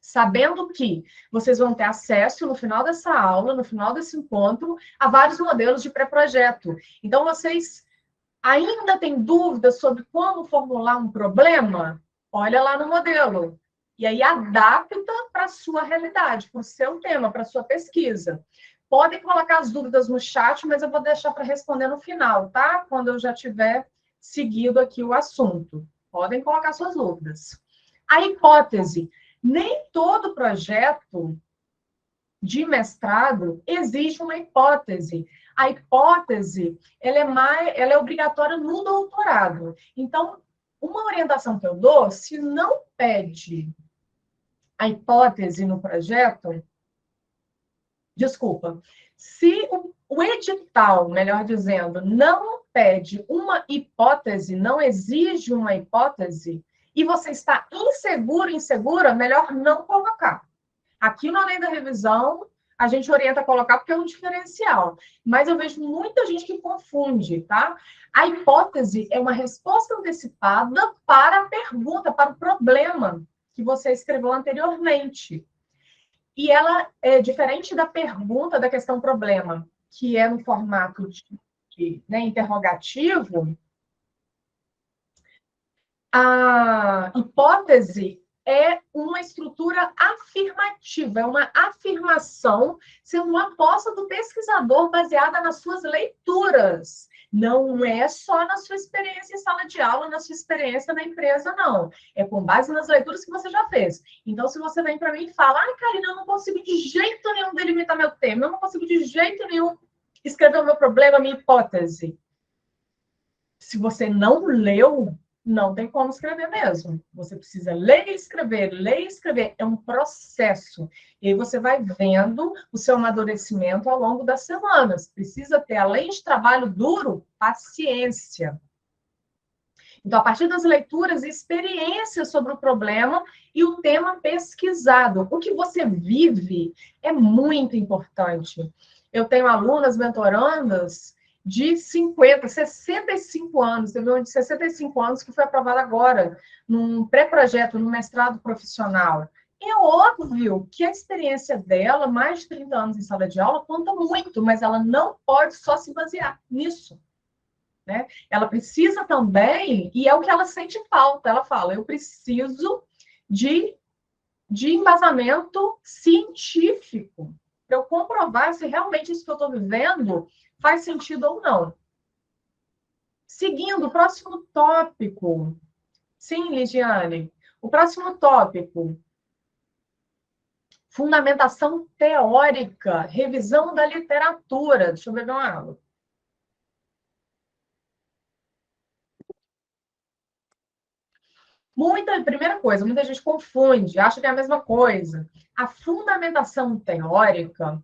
Sabendo que vocês vão ter acesso, no final dessa aula, no final desse encontro, a vários modelos de pré-projeto. Então, vocês ainda têm dúvidas sobre como formular um problema? Olha lá no modelo. E aí, adapta para a sua realidade, para o seu tema, para a sua pesquisa. Podem colocar as dúvidas no chat, mas eu vou deixar para responder no final, tá? Quando eu já tiver seguido aqui o assunto. Podem colocar suas dúvidas. A hipótese. Nem todo projeto de mestrado exige uma hipótese. A hipótese ela é obrigatória no doutorado. Então, uma orientação que eu dou, se não pede a hipótese no projeto, desculpa, se o edital, melhor dizendo, não pede uma hipótese, não exige uma hipótese, e você está inseguro, insegura, melhor não colocar. Aqui no Além da Revisão, a gente orienta a colocar porque é um diferencial. Mas eu vejo muita gente que confunde, tá? A hipótese é uma resposta antecipada para a pergunta, para o problema que você escreveu anteriormente. E ela é diferente da pergunta da questão problema, que é no formato de interrogativo. A hipótese é uma estrutura afirmativa, é uma afirmação sendo uma aposta do pesquisador baseada nas suas leituras. Não é só na sua experiência em sala de aula, na sua experiência na empresa, não. É com base nas leituras que você já fez. Então, se você vem para mim e fala, Karina, eu não consigo de jeito nenhum delimitar meu tema, eu não consigo de jeito nenhum escrever o meu problema, a minha hipótese. Se você não leu, não tem como escrever mesmo. Você precisa ler e escrever, ler e escrever. É um processo. E aí você vai vendo o seu amadurecimento ao longo das semanas. Precisa ter, além de trabalho duro, paciência. Então, a partir das leituras, experiências sobre o problema e o tema pesquisado. O que você vive é muito importante. Eu tenho alunas mentorandas de 50, 65 anos. Teve uma de 65 anos que foi aprovada agora, num pré-projeto, no mestrado profissional. É óbvio que a experiência dela, mais de 30 anos em sala de aula, conta muito, mas ela não pode só se basear nisso. Né? Ela precisa também, e é o que ela sente falta, ela fala, eu preciso de embasamento científico para eu comprovar se realmente isso que eu estou vivendo faz sentido ou não. Seguindo, o próximo tópico. Sim, Ligiane. O próximo tópico. Fundamentação teórica, revisão da literatura. Deixa eu beber uma água. Primeira coisa, muita gente confunde, acha que é a mesma coisa. A fundamentação teórica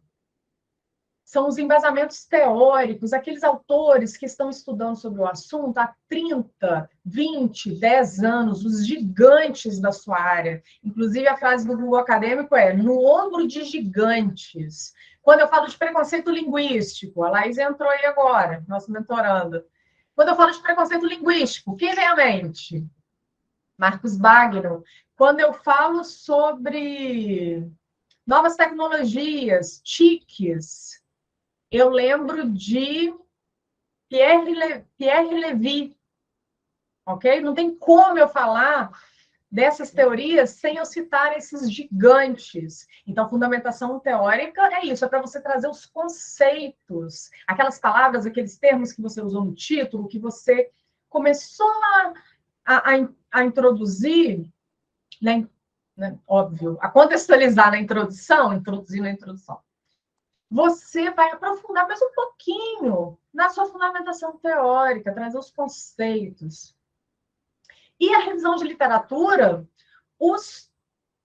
são os embasamentos teóricos, aqueles autores que estão estudando sobre o assunto há 30, 20, 10 anos, os gigantes da sua área. Inclusive, a frase do Google Acadêmico é no ombro de gigantes. Quando eu falo de preconceito linguístico, a Laís entrou aí agora, nossa mentoranda. Quando eu falo de preconceito linguístico, quem vem à mente? Marcos Bagno. Quando eu falo sobre novas tecnologias, TICs, eu lembro de Pierre Levy, ok? Não tem como eu falar dessas teorias sem eu citar esses gigantes. Então, fundamentação teórica é isso, é para você trazer os conceitos, aquelas palavras, aqueles termos que você usou no título, que você começou a introduzir, né, óbvio, a contextualizar na introdução, introduzir na introdução. você vai aprofundar mais um pouquinho na sua fundamentação teórica, trazer os conceitos. E a revisão de literatura, os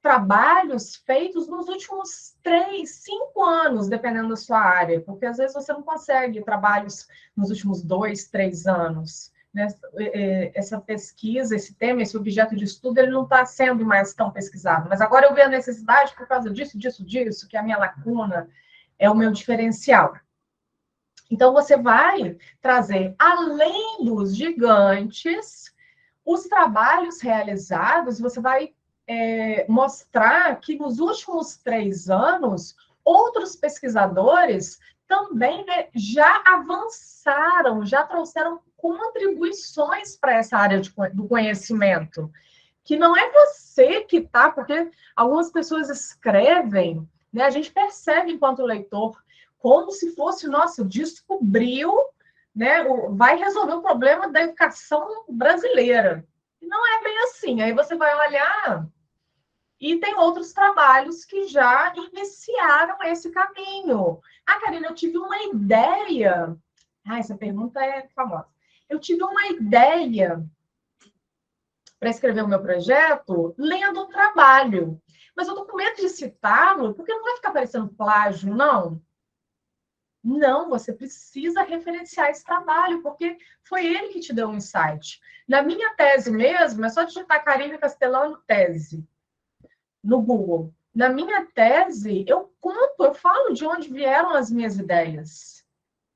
trabalhos feitos nos últimos 3, 5 anos, dependendo da sua área, porque às vezes você não consegue trabalhos nos últimos 2, 3 anos. Né? Essa pesquisa, esse tema, esse objeto de estudo, ele não está sendo mais tão pesquisado. Mas agora eu vejo a necessidade por causa disso, que é a minha lacuna, é o meu diferencial. Então, você vai trazer, além dos gigantes, os trabalhos realizados, você vai mostrar que nos últimos 3 anos, outros pesquisadores também, né, já avançaram, já trouxeram contribuições para essa área do conhecimento, que não é você que está, porque algumas pessoas escrevem, né, a gente percebe enquanto leitor, como se fosse, nossa, descobriu, né, vai resolver o problema da educação brasileira. E não é bem assim. Aí você vai olhar e tem outros trabalhos que já iniciaram esse caminho. Ah, Karina, eu tive uma ideia. Ah, essa pergunta é famosa. Eu tive uma ideia para escrever o meu projeto lendo um trabalho. Mas eu estou com medo de citá-lo, porque não vai ficar parecendo plágio, não. Não, você precisa referenciar esse trabalho, porque foi ele que te deu um insight. Na minha tese mesmo, é só digitar Karine Castellano tese no Google. Na minha tese, eu conto, eu falo de onde vieram as minhas ideias.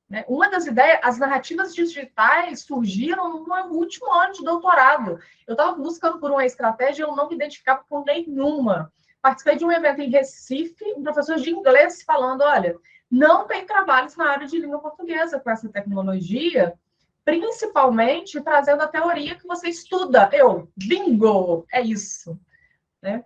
Né? Uma das ideias, as narrativas digitais surgiram no último ano de doutorado. Eu estava buscando por uma estratégia e eu não me identificava com nenhuma. Participei de um evento em Recife, um professor de inglês falando, olha, não tem trabalhos na área de língua portuguesa com essa tecnologia, principalmente trazendo a teoria que você estuda. Eu, bingo, é isso. Né?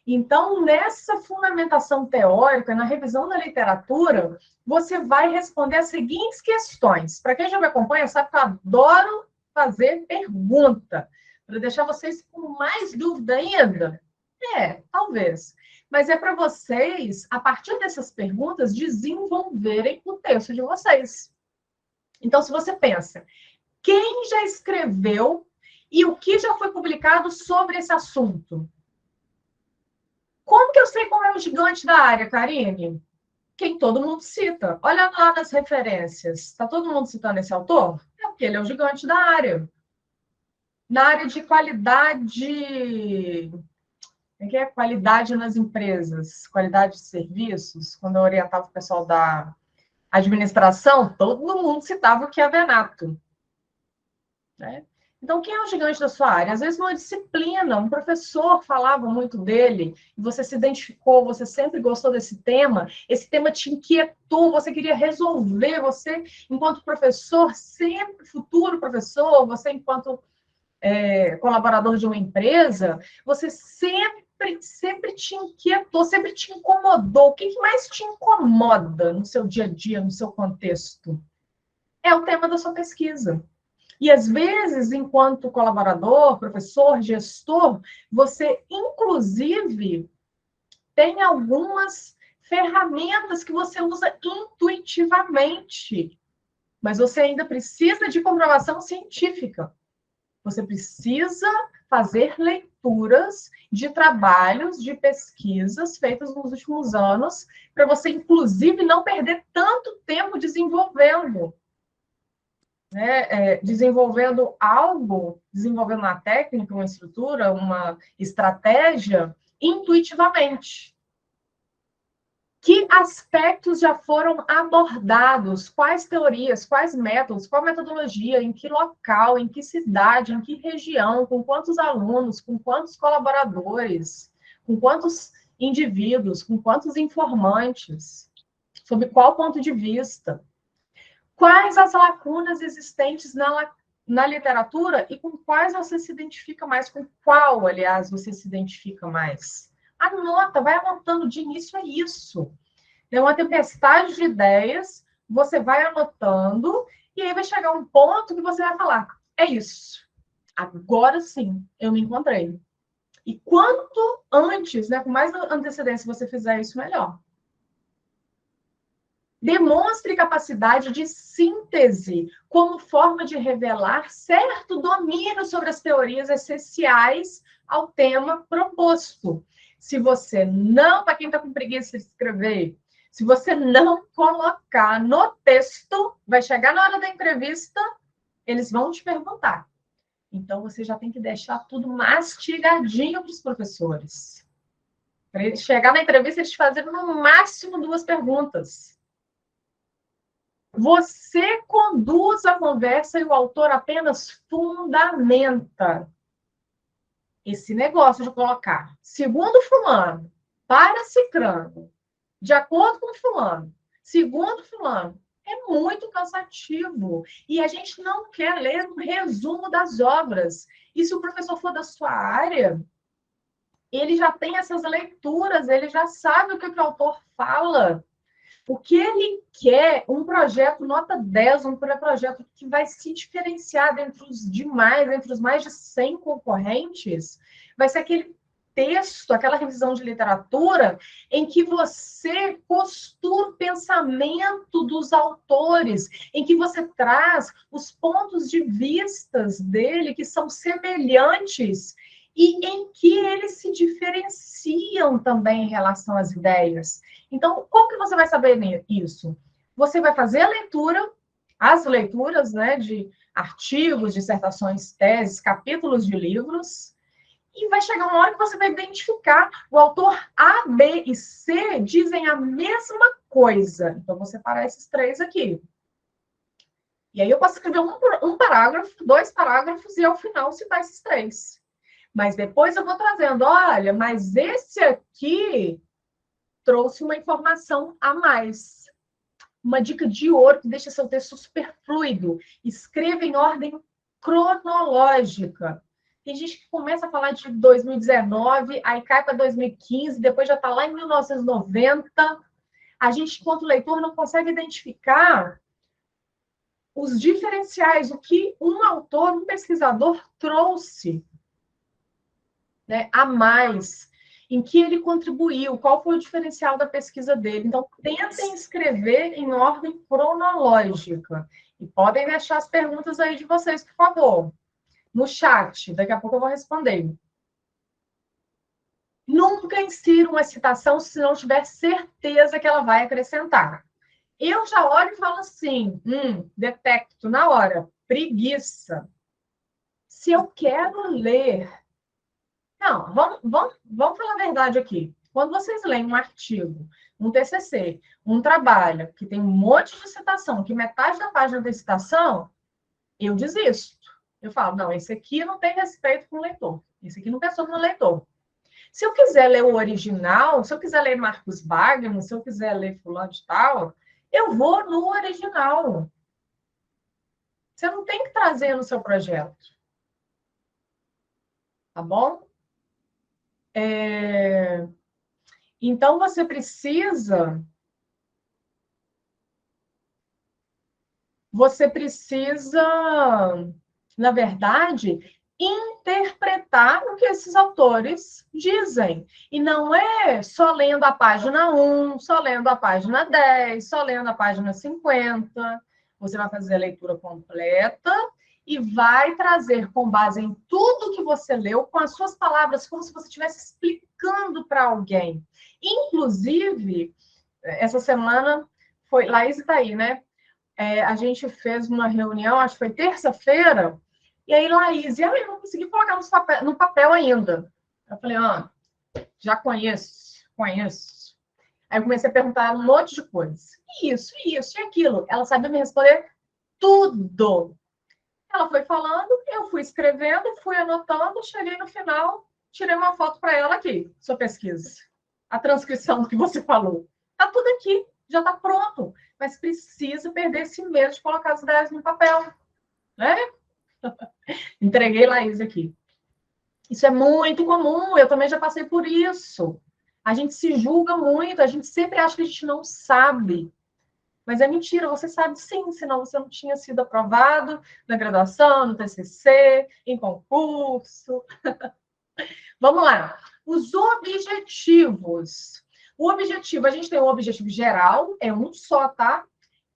Então, nessa fundamentação teórica, na revisão da literatura, você vai responder as seguintes questões. Para quem já me acompanha, sabe que eu adoro fazer pergunta, para deixar vocês com mais dúvida ainda. Talvez. Mas é para vocês, a partir dessas perguntas, desenvolverem o texto de vocês. Então, se você pensa, quem já escreveu e o que já foi publicado sobre esse assunto? Como que eu sei qual é o gigante da área, Karine? Quem todo mundo cita. Olha lá nas referências. Está todo mundo citando esse autor? É porque ele é o gigante da área. Na área de qualidade. O que é qualidade nas empresas? Qualidade de serviços? Quando eu orientava o pessoal da administração, todo mundo citava o Chiavenato. Né? Então, quem é o gigante da sua área? Às vezes, numa disciplina, um professor falava muito dele, e você se identificou, você sempre gostou desse tema, esse tema te inquietou, você queria resolver, você, enquanto professor, sempre futuro professor, você, enquanto colaborador de uma empresa, você sempre te inquietou, sempre te incomodou. O que mais te incomoda no seu dia a dia, no seu contexto? É o tema da sua pesquisa. E, às vezes, enquanto colaborador, professor, gestor, você, inclusive, tem algumas ferramentas que você usa intuitivamente, mas você ainda precisa de comprovação científica. Você precisa fazer leituras de trabalhos, de pesquisas feitas nos últimos anos, para você, inclusive, não perder tanto tempo desenvolvendo. Né, desenvolvendo algo, desenvolvendo uma técnica, uma estrutura, uma estratégia, intuitivamente. Que aspectos já foram abordados? Quais teorias, quais métodos, qual metodologia, em que local, em que cidade, em que região, com quantos alunos, com quantos colaboradores, com quantos indivíduos, com quantos informantes, sob qual ponto de vista? Quais as lacunas existentes na literatura e com quais você se identifica mais? Com qual, aliás, você se identifica mais? Anota, vai anotando de início a isso. É uma tempestade de ideias, você vai anotando, e aí vai chegar um ponto que você vai falar: é isso. Agora sim, eu me encontrei. E quanto antes, né, com mais antecedência você fizer isso, melhor. Demonstre capacidade de síntese como forma de revelar certo domínio sobre as teorias essenciais ao tema proposto. Se você não, para quem está com preguiça de escrever, se você não colocar no texto, vai chegar na hora da entrevista, eles vão te perguntar. Então, você já tem que deixar tudo mastigadinho para os professores. Para eles chegar na entrevista, eles te fazerem no máximo 2 perguntas. Você conduz a conversa e o autor apenas fundamenta esse negócio de colocar, segundo fulano, para cicrano, de acordo com fulano, segundo fulano, é muito cansativo. E a gente não quer ler um resumo das obras. E se o professor for da sua área, ele já tem essas leituras, ele já sabe o que o autor fala. O que ele quer, um projeto nota 10, um projeto que vai se diferenciar dentre os demais, entre os mais de 100 concorrentes, vai ser aquele texto, aquela revisão de literatura, em que você costura o pensamento dos autores, em que você traz os pontos de vistas dele, que são semelhantes, e em que eles se diferenciam também em relação às ideias. Então, como que você vai saber isso? Você vai fazer a leitura, as leituras, né, de artigos, dissertações, teses, capítulos de livros, e vai chegar uma hora que você vai identificar o autor A, B e C dizem a mesma coisa. Então, vou separar esses 3 aqui. E aí eu posso escrever um parágrafo, 2 parágrafos, e ao final citar esses 3. Mas depois eu vou trazendo, olha, mas esse aqui trouxe uma informação a mais. Uma dica de ouro que deixa seu texto super fluido. Escreva em ordem cronológica. Tem gente que começa a falar de 2019, aí cai para 2015, depois já está lá em 1990. A gente, enquanto leitor, não consegue identificar os diferenciais, o que um autor, um pesquisador trouxe, né, a mais, em que ele contribuiu, qual foi o diferencial da pesquisa dele. Então, tentem escrever em ordem cronológica. E podem deixar as perguntas aí de vocês, por favor, no chat. Daqui a pouco eu vou responder. Nunca insira uma citação se não tiver certeza que ela vai acrescentar. Eu já olho e falo assim, detecto na hora, preguiça. Se eu quero ler... Não, vamos falar a verdade aqui. Quando vocês leem um artigo, um TCC, um trabalho que tem um monte de citação, que metade da página tem citação, eu desisto. Eu falo, não, esse aqui não tem respeito com o leitor. Esse aqui não pensou no leitor. Se eu quiser ler o original, se eu quiser ler Marcos Wagner, se eu quiser ler fulano de tal, eu vou no original. Você não tem que trazer no seu projeto. Tá bom? Então, você precisa, na verdade, interpretar o que esses autores dizem. E não é só lendo a página 1, só lendo a página 10, só lendo a página 50. Você vai fazer a leitura completa e vai trazer, com base em tudo que você leu, com as suas palavras, como se você estivesse explicando para alguém. Inclusive, essa semana foi... Laís está aí, né? A gente fez uma reunião, acho que foi terça-feira, e aí, Laís, eu não consegui colocar no papel ainda. Eu falei, já conheço. Aí eu comecei a perguntar um monte de coisas. Isso, e aquilo. Ela sabia me responder tudo. Ela foi falando, eu fui escrevendo, fui anotando, cheguei no final, tirei uma foto para ela aqui, sua pesquisa. A transcrição do que você falou. Está tudo aqui, já está pronto. Mas precisa perder esse medo de colocar as ideias no papel. Né? Entreguei Laís aqui. Isso é muito comum, eu também já passei por isso. A gente se julga muito, a gente sempre acha que a gente não sabe. Mas é mentira, você sabe sim, senão você não tinha sido aprovado na graduação, no TCC, em concurso. Vamos lá. Os objetivos. O objetivo, a gente tem o objetivo geral, é um só, tá?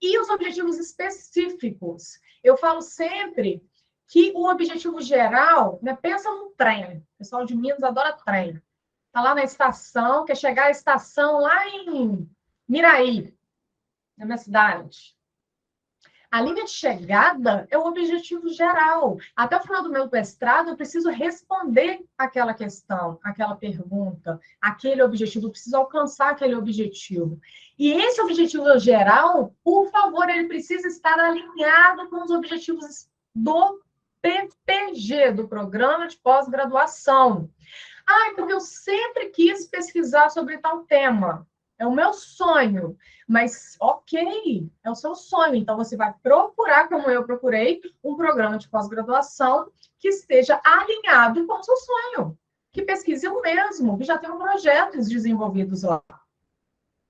E os objetivos específicos. Eu falo sempre que o objetivo geral, né, pensa num trem. O pessoal de Minas adora trem. Está lá na estação, quer chegar à estação lá em Miraí, na minha cidade. A linha de chegada é o objetivo geral. Até o final do meu mestrado, eu preciso responder aquela questão, aquela pergunta, aquele objetivo, eu preciso alcançar aquele objetivo. E esse objetivo geral, por favor, ele precisa estar alinhado com os objetivos do PPG, do Programa de Pós-Graduação. Ah, porque eu sempre quis pesquisar sobre tal tema. É o meu sonho. Mas, ok, é o seu sonho. Então, você vai procurar, como eu procurei, um programa de pós-graduação que esteja alinhado com o seu sonho. Que pesquise o mesmo, que já tenham projetos desenvolvidos lá.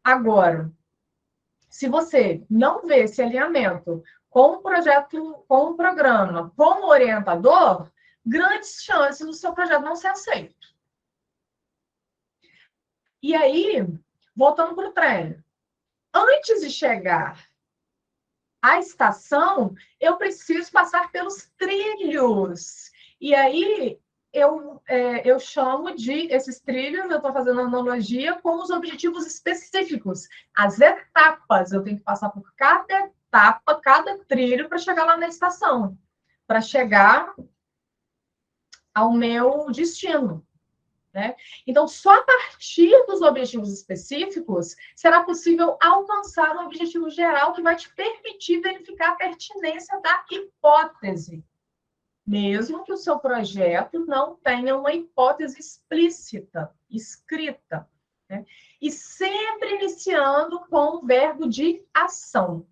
Agora, se você não vê esse alinhamento com o projeto, com o programa, com o orientador, grandes chances do seu projeto não ser aceito. E aí, voltando para o trem, antes de chegar à estação, eu preciso passar pelos trilhos. E aí, eu chamo de esses trilhos, eu estou fazendo analogia com os objetivos específicos, as etapas. Eu tenho que passar por cada etapa, cada trilho para chegar lá na estação, para chegar ao meu destino. Né? Então, só a partir dos objetivos específicos será possível alcançar o objetivo geral que vai te permitir verificar a pertinência da hipótese, mesmo que o seu projeto não tenha uma hipótese explícita, escrita. Né? E sempre iniciando com o verbo de ação.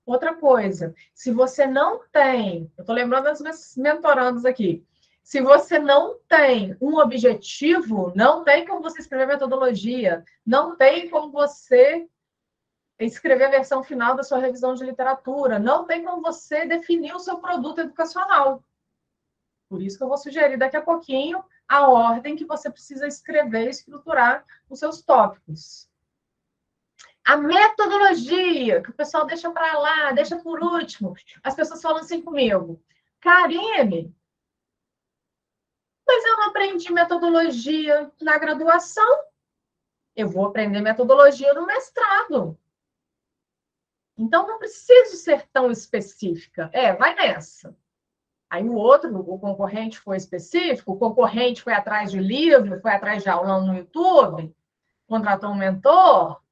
Outra coisa, se você não tem, eu estou lembrando das minhas mentorandas aqui, se você não tem um objetivo, não tem como você escrever metodologia, não tem como você escrever a versão final da sua revisão de literatura, não tem como você definir o seu produto educacional. Por isso que eu vou sugerir daqui a pouquinho a ordem que você precisa escrever e estruturar os seus tópicos. A metodologia, que o pessoal deixa para lá, deixa por último. As pessoas falam assim comigo, Karine, mas eu não aprendi metodologia na graduação. Eu vou aprender metodologia no mestrado. Então, não preciso ser tão específica. Vai nessa. Aí o outro, o concorrente foi específico, o concorrente foi atrás de livro, foi atrás de aulão no YouTube, contratou um mentor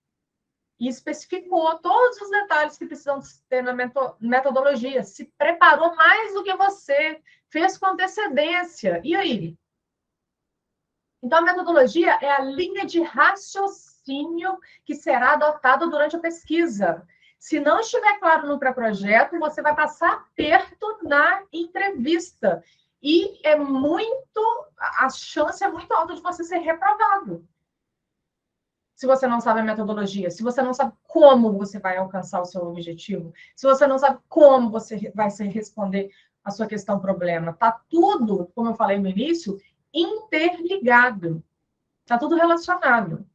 e especificou todos os detalhes que precisam ter na metodologia. Se preparou mais do que você, fez com antecedência. E aí? Então, a metodologia é a linha de raciocínio que será adotada durante a pesquisa. Se não estiver claro no pré-projeto, você vai passar aperto na entrevista. E a chance é muito alta de você ser reprovado. Se você não sabe a metodologia, se você não sabe como você vai alcançar o seu objetivo, se você não sabe como você vai responder a sua questão problema. Está tudo, como eu falei no início, interligado. Está tudo relacionado.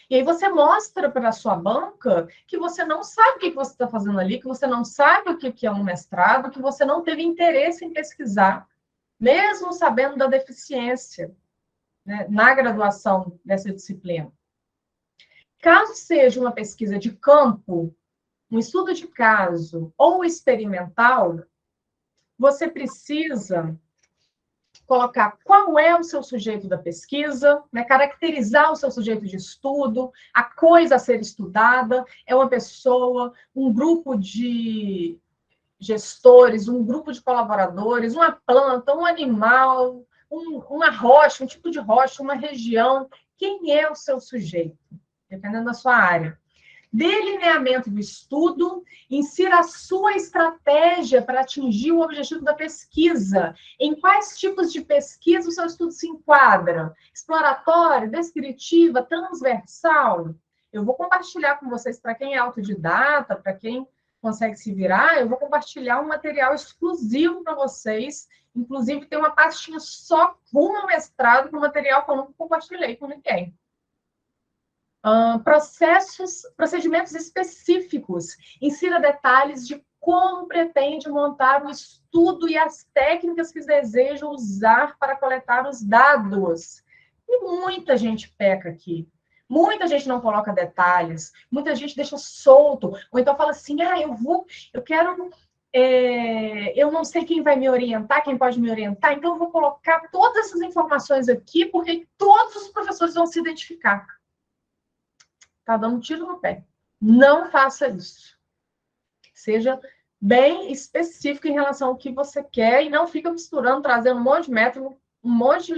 E aí você mostra para a sua banca que você não sabe o que você está fazendo ali, que você não sabe o que é um mestrado, que você não teve interesse em pesquisar, mesmo sabendo da deficiência, né, na graduação dessa disciplina. Caso seja uma pesquisa de campo, um estudo de caso ou experimental, você precisa colocar qual é o seu sujeito da pesquisa, né? Caracterizar o seu sujeito de estudo, a coisa a ser estudada, é uma pessoa, um grupo de gestores, um grupo de colaboradores, uma planta, um animal, uma rocha, um tipo de rocha, uma região. Quem é o seu sujeito? Dependendo da sua área. Delineamento do estudo, insira a sua estratégia para atingir o objetivo da pesquisa. Em quais tipos de pesquisa o seu estudo se enquadra? Exploratória, descritiva, transversal? Eu vou compartilhar com vocês, para quem é autodidata, para quem consegue se virar, eu vou compartilhar um material exclusivo para vocês. Inclusive, tem uma pastinha só com o mestrado, com material que eu nunca compartilhei com ninguém. Procedimentos específicos. Insira detalhes de como pretende montar o estudo e as técnicas que deseja usar para coletar os dados. E muita gente peca aqui. Muita gente não coloca detalhes, muita gente deixa solto, ou então fala assim, eu quero, eu não sei quem vai me orientar, quem pode me orientar, então eu vou colocar todas essas informações aqui, porque todos os professores vão se identificar. Está dando um tiro no pé. Não faça isso. Seja bem específico em relação ao que você quer e não fica misturando, trazendo um monte de método, um monte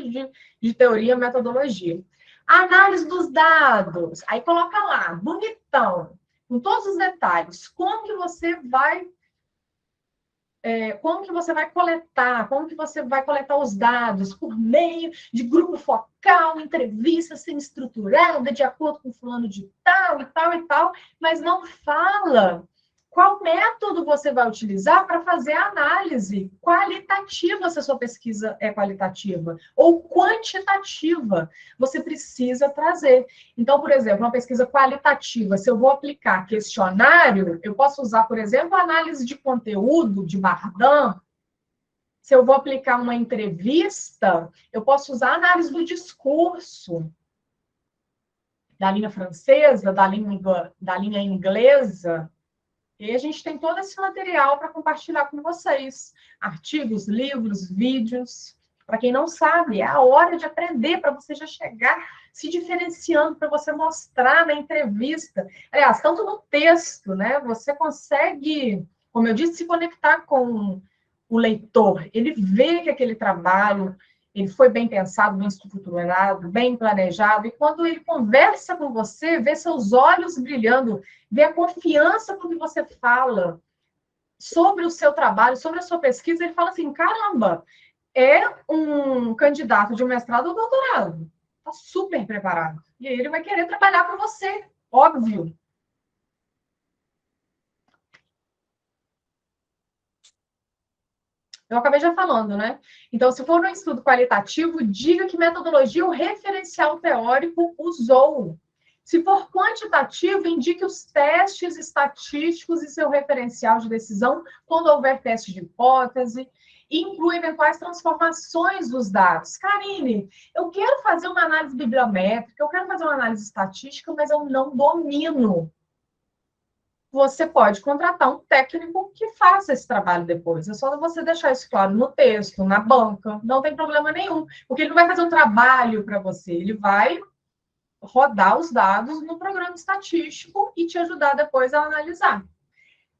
de teoria, metodologia. A análise dos dados. Aí coloca lá, bonitão, com todos os detalhes. Como que você vai coletar os dados por meio de grupo focal, entrevista sendo estruturada de acordo com fulano de tal e tal e tal, mas não fala qual método você vai utilizar para fazer a análise qualitativa, se a sua pesquisa é qualitativa, ou quantitativa, você precisa trazer. Então, por exemplo, uma pesquisa qualitativa, se eu vou aplicar questionário, eu posso usar, por exemplo, a análise de conteúdo de Bardan. Se eu vou aplicar uma entrevista, eu posso usar a análise do discurso, da língua francesa, da língua inglesa. E a gente tem todo esse material para compartilhar com vocês. Artigos, livros, vídeos. Para quem não sabe, é a hora de aprender, para você já chegar se diferenciando, para você mostrar na entrevista. Aliás, tanto no texto, né? Você consegue, como eu disse, se conectar com o leitor. Ele vê que aquele trabalho ele foi bem pensado, bem estruturado, bem planejado, e quando ele conversa com você, vê seus olhos brilhando, vê a confiança com que você fala sobre o seu trabalho, sobre a sua pesquisa, ele fala assim, caramba, é um candidato de mestrado ou doutorado, está super preparado, e aí ele vai querer trabalhar com você, óbvio. Eu acabei já falando, né? Então, se for um estudo qualitativo, diga que metodologia ou referencial teórico usou. Se for quantitativo, indique os testes estatísticos e seu referencial de decisão quando houver teste de hipótese. E inclui eventuais transformações dos dados. Karine, eu quero fazer uma análise bibliométrica, eu quero fazer uma análise estatística, mas eu não domino. Você pode contratar um técnico que faça esse trabalho depois. É só você deixar isso claro no texto, na banca, não tem problema nenhum, porque ele não vai fazer um trabalho para você, ele vai rodar os dados no programa estatístico e te ajudar depois a analisar.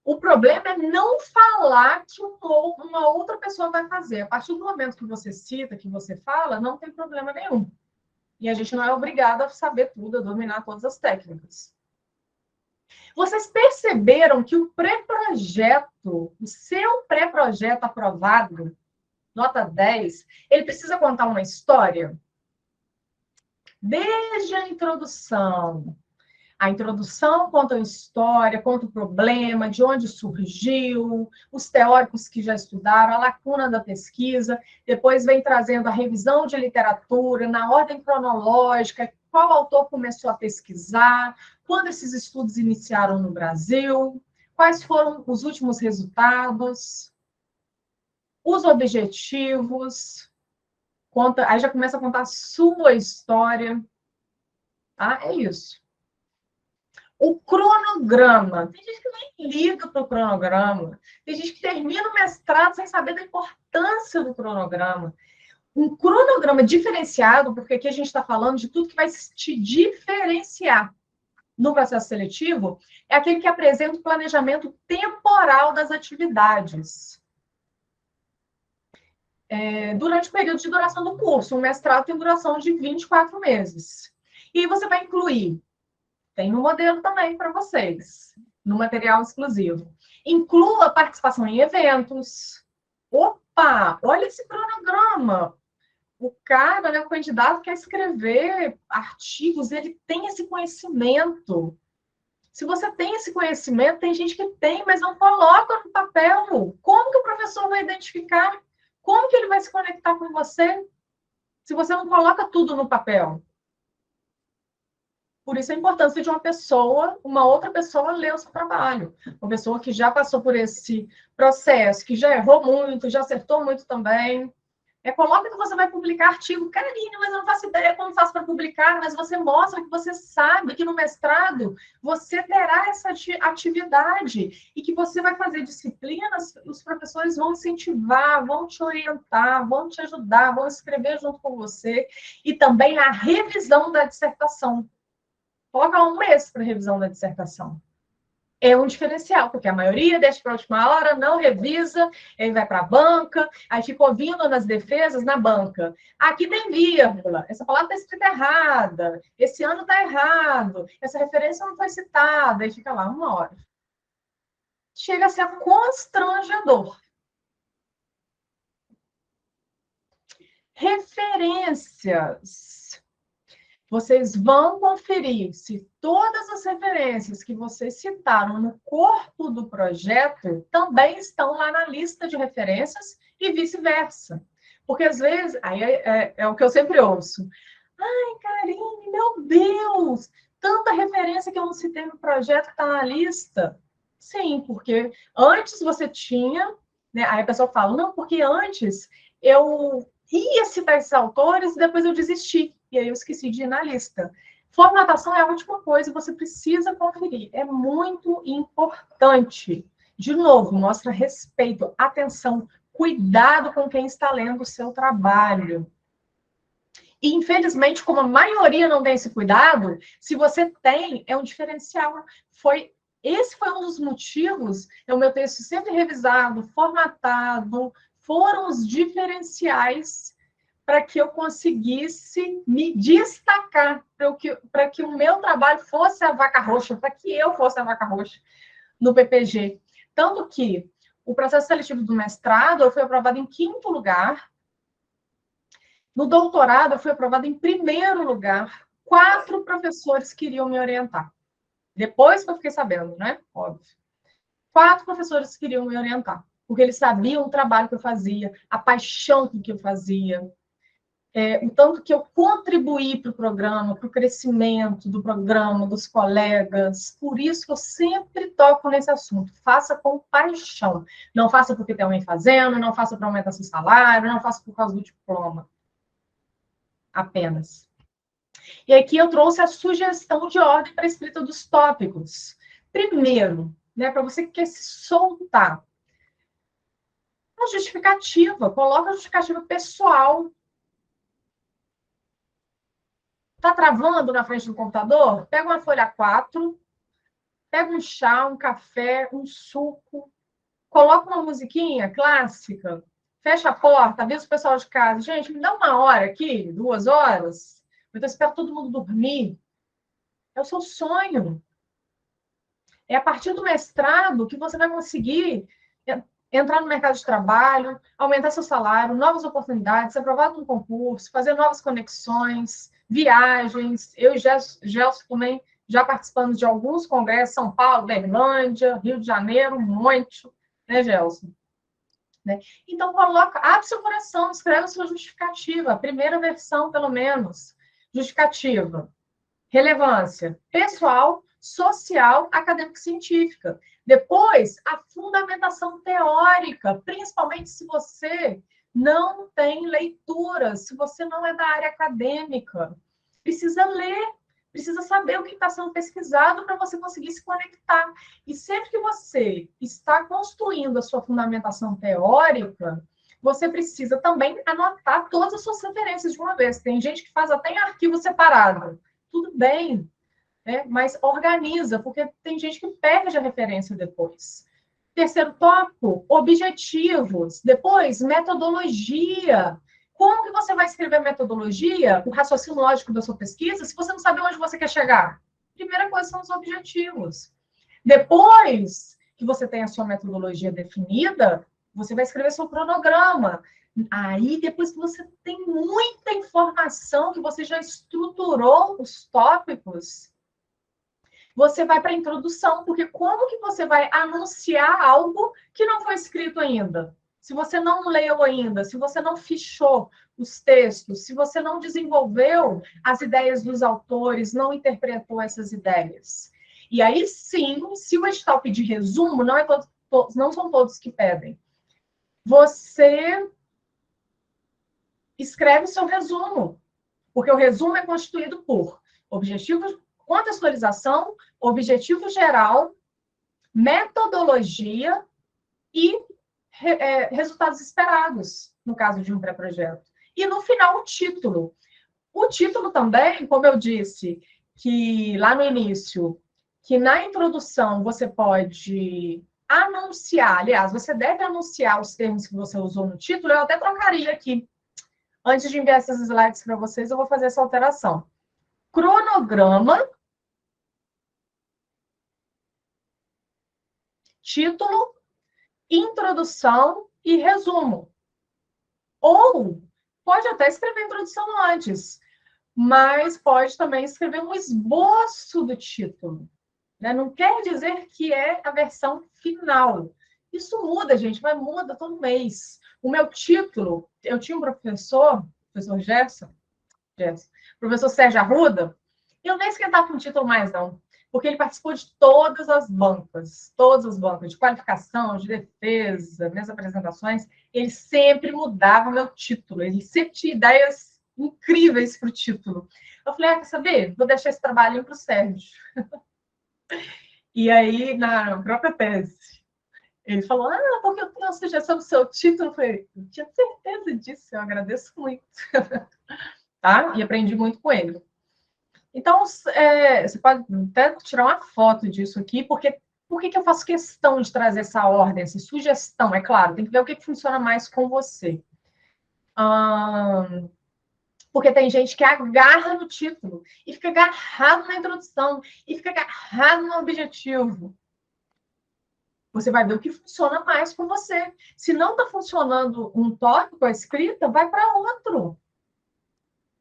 O problema é não falar que uma outra pessoa vai fazer. A partir do momento que você cita, que você fala, não tem problema nenhum. E a gente não é obrigado a saber tudo, a dominar todas as técnicas. Vocês perceberam que o pré-projeto, o seu pré-projeto aprovado, nota 10, ele precisa contar uma história? Desde a introdução. A introdução conta a história, conta o problema, de onde surgiu, os teóricos que já estudaram, a lacuna da pesquisa, depois vem trazendo a revisão de literatura, na ordem cronológica, qual autor começou a pesquisar, quando esses estudos iniciaram no Brasil, quais foram os últimos resultados, os objetivos, aí já começa a contar a sua história. Ah, é isso. O cronograma. Tem gente que nem liga para o cronograma. Tem gente que termina o mestrado sem saber da importância do cronograma. Um cronograma diferenciado, porque aqui a gente está falando de tudo que vai te diferenciar no processo seletivo, é aquele que apresenta o planejamento temporal das atividades. Durante o período de duração do curso. Um mestrado tem duração de 24 meses. E você vai incluir. Tem um modelo também para vocês, no material exclusivo. Inclua a participação em eventos. Opa, olha esse cronograma. O cara, né, o candidato, quer escrever artigos, ele tem esse conhecimento. Se você tem esse conhecimento, tem gente que tem, mas não coloca no papel. Como que o professor vai identificar? Como que ele vai se conectar com você? Se você não coloca tudo no papel. Por isso a importância de uma outra pessoa ler o seu trabalho. Uma pessoa que já passou por esse processo, que já errou muito, já acertou muito também. Coloca que você vai publicar artigo. Carine, mas eu não faço ideia como faço para publicar, mas você mostra que você sabe que no mestrado você terá essa atividade e que você vai fazer disciplinas, os professores vão incentivar, vão te orientar, vão te ajudar, vão escrever junto com você. E também a revisão da dissertação. Coloca 1 mês para revisão da dissertação. É um diferencial, porque a maioria deixa para a última hora, não revisa, aí vai para a banca, aí fica ouvindo nas defesas na banca. Aqui tem vírgula, essa palavra está escrita errada, esse ano está errado, essa referência não foi citada, aí fica lá 1 hora. Chega a ser constrangedor. Referências. Vocês vão conferir se todas as referências que vocês citaram no corpo do projeto também estão lá na lista de referências e vice-versa. Porque, às vezes, aí é o que eu sempre ouço. Ai, Karine, meu Deus! Tanta referência que eu não citei no projeto está na lista. Sim, porque antes você tinha... Né? Aí a pessoa fala, não, porque antes eu ia citar esses autores e depois eu desisti. E aí eu esqueci de ir na lista. Formatação é a última coisa, você precisa conferir. É muito importante. De novo, mostra respeito, atenção, cuidado com quem está lendo o seu trabalho. E, infelizmente, como a maioria não tem esse cuidado, se você tem, é um diferencial. Esse foi um dos motivos, o meu texto sempre revisado, formatado, foram os diferenciais para que eu conseguisse me destacar, para que o meu trabalho fosse a vaca roxa, para que eu fosse a vaca roxa no PPG. Tanto que o processo seletivo do mestrado eu fui aprovado em 5º lugar, no doutorado eu fui aprovado em 1º lugar, 4 professores queriam me orientar. Depois que eu fiquei sabendo, né? Óbvio. 4 professores queriam me orientar, porque eles sabiam o trabalho que eu fazia, a paixão com que eu fazia, o tanto que eu contribuí para o programa, para o crescimento do programa, dos colegas. Por isso que eu sempre toco nesse assunto. Faça com paixão. Não faça porque tem alguém fazendo, não faça para aumentar seu salário, não faça por causa do diploma. Apenas. E aqui eu trouxe a sugestão de ordem para a escrita dos tópicos. Primeiro, né, para você que quer se soltar, a justificativa. Coloca a justificativa pessoal. Está travando na frente do computador? Pega uma folha 4, pega um chá, um café, um suco, coloca uma musiquinha clássica, fecha a porta, avisa o pessoal de casa. Gente, me dá 1 hora aqui, 2 horas. Eu espero todo mundo dormir. É o seu sonho. É a partir do mestrado que você vai conseguir entrar no mercado de trabalho, aumentar seu salário, novas oportunidades, ser aprovado num concurso, fazer novas conexões, viagens. Eu e Gelson também já participamos de alguns congressos, São Paulo, Berlândia, Rio de Janeiro, muito, né, Gelson? Né? Então, abre seu coração, escreve a sua justificativa, a primeira versão, pelo menos. Justificativa. Relevância pessoal, social, acadêmico-científica. Depois, a fundamentação teórica, principalmente se você não tem leitura, se você não é da área acadêmica. Precisa ler, precisa saber o que está sendo pesquisado para você conseguir se conectar. E sempre que você está construindo a sua fundamentação teórica, você precisa também anotar todas as suas referências de uma vez. Tem gente que faz até em arquivo separado. Tudo bem, né? Mas organiza, porque tem gente que perde a referência depois. Terceiro tópico, objetivos. Depois, metodologia. Como que você vai escrever metodologia, o raciocínio lógico da sua pesquisa, se você não sabe onde você quer chegar? Primeira coisa são os objetivos. Depois que você tem a sua metodologia definida, você vai escrever seu cronograma. Aí, depois que você tem muita informação, que você já estruturou os tópicos, você vai para a introdução, porque como que você vai anunciar algo que não foi escrito ainda? Se você não leu ainda, se você não fichou, os textos, se você não desenvolveu as ideias dos autores, não interpretou essas ideias. E aí sim, se o edital pedir resumo, não são todos que pedem. Você escreve o seu resumo, porque o resumo é constituído por objetivos, contextualização, objetivo geral, metodologia e resultados esperados, no caso de um pré-projeto. E, no final, o título. O título também, como eu disse, que lá no início, que na introdução você pode anunciar, aliás, você deve anunciar os termos que você usou no título, eu até trocaria aqui. Antes de enviar esses slides para vocês, eu vou fazer essa alteração. Cronograma, título, introdução e resumo. Ou pode até escrever a introdução antes, mas pode também escrever um esboço do título. Né? Não quer dizer que é a versão final. Isso muda, gente, mas muda todo mês. O meu título, eu tinha um professor Gerson, professor Sérgio Arruda, e eu nem esquentava com o título mais, não. Porque ele participou de todas as bancas, de qualificação, de defesa, minhas apresentações. Ele sempre mudava o meu título, ele sempre tinha ideias incríveis para o título. Eu falei, quer saber? Vou deixar esse trabalho para o Sérgio. E aí, na própria tese, ele falou, porque eu tenho a sugestão do seu título. Eu falei, eu tinha certeza disso, eu agradeço muito. Tá? E aprendi muito com ele. Então, você pode até tirar uma foto disso aqui, porque por que eu faço questão de trazer essa ordem, essa sugestão? É claro, tem que ver o que funciona mais com você. Porque tem gente que agarra no título, e fica agarrado na introdução, e fica agarrado no objetivo. Você vai ver o que funciona mais com você. Se não está funcionando um tópico, a escrita, vai para outro.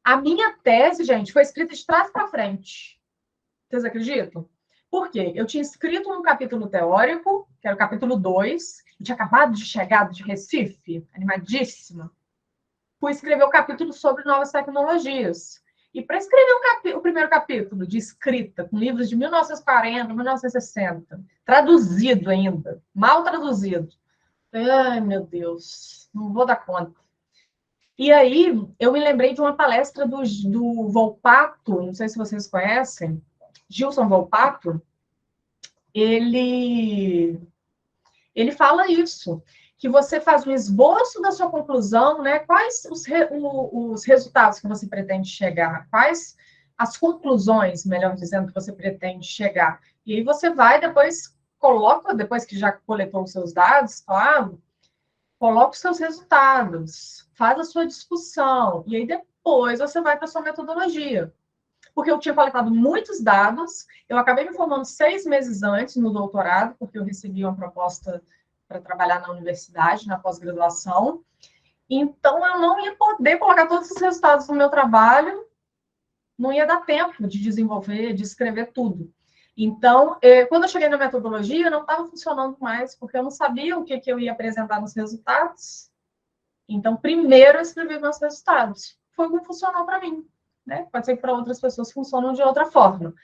A minha tese, gente, foi escrita de trás para frente. Vocês acreditam? Por quê? Eu tinha escrito um capítulo teórico, que era o capítulo 2, eu tinha acabado de chegar de Recife, animadíssima. Fui escrever o capítulo sobre novas tecnologias. E para escrever o primeiro capítulo de escrita, com livros de 1940, 1960, traduzido ainda, mal traduzido. Ai, meu Deus, não vou dar conta. E aí, eu me lembrei de uma palestra do Volpato, não sei se vocês conhecem, Gilson Volpato. Ele fala isso, que você faz um esboço da sua conclusão, né? Quais os resultados que você pretende chegar, quais as conclusões, melhor dizendo, que você pretende chegar. E aí você vai depois que já coletou os seus dados, claro, coloca os seus resultados, faz a sua discussão, e aí depois você vai para a sua metodologia. Porque eu tinha coletado muitos dados, eu acabei me formando 6 meses antes no doutorado, porque eu recebi uma proposta para trabalhar na universidade, na pós-graduação, então eu não ia poder colocar todos os resultados do meu trabalho, não ia dar tempo de desenvolver, de escrever tudo. Então, quando eu cheguei na metodologia, não estava funcionando mais, porque eu não sabia o que eu ia apresentar nos resultados. Então, primeiro eu escrevi meus resultados. Foi o que funcionou para mim. Né? Pode ser que para outras pessoas funcionam de outra forma.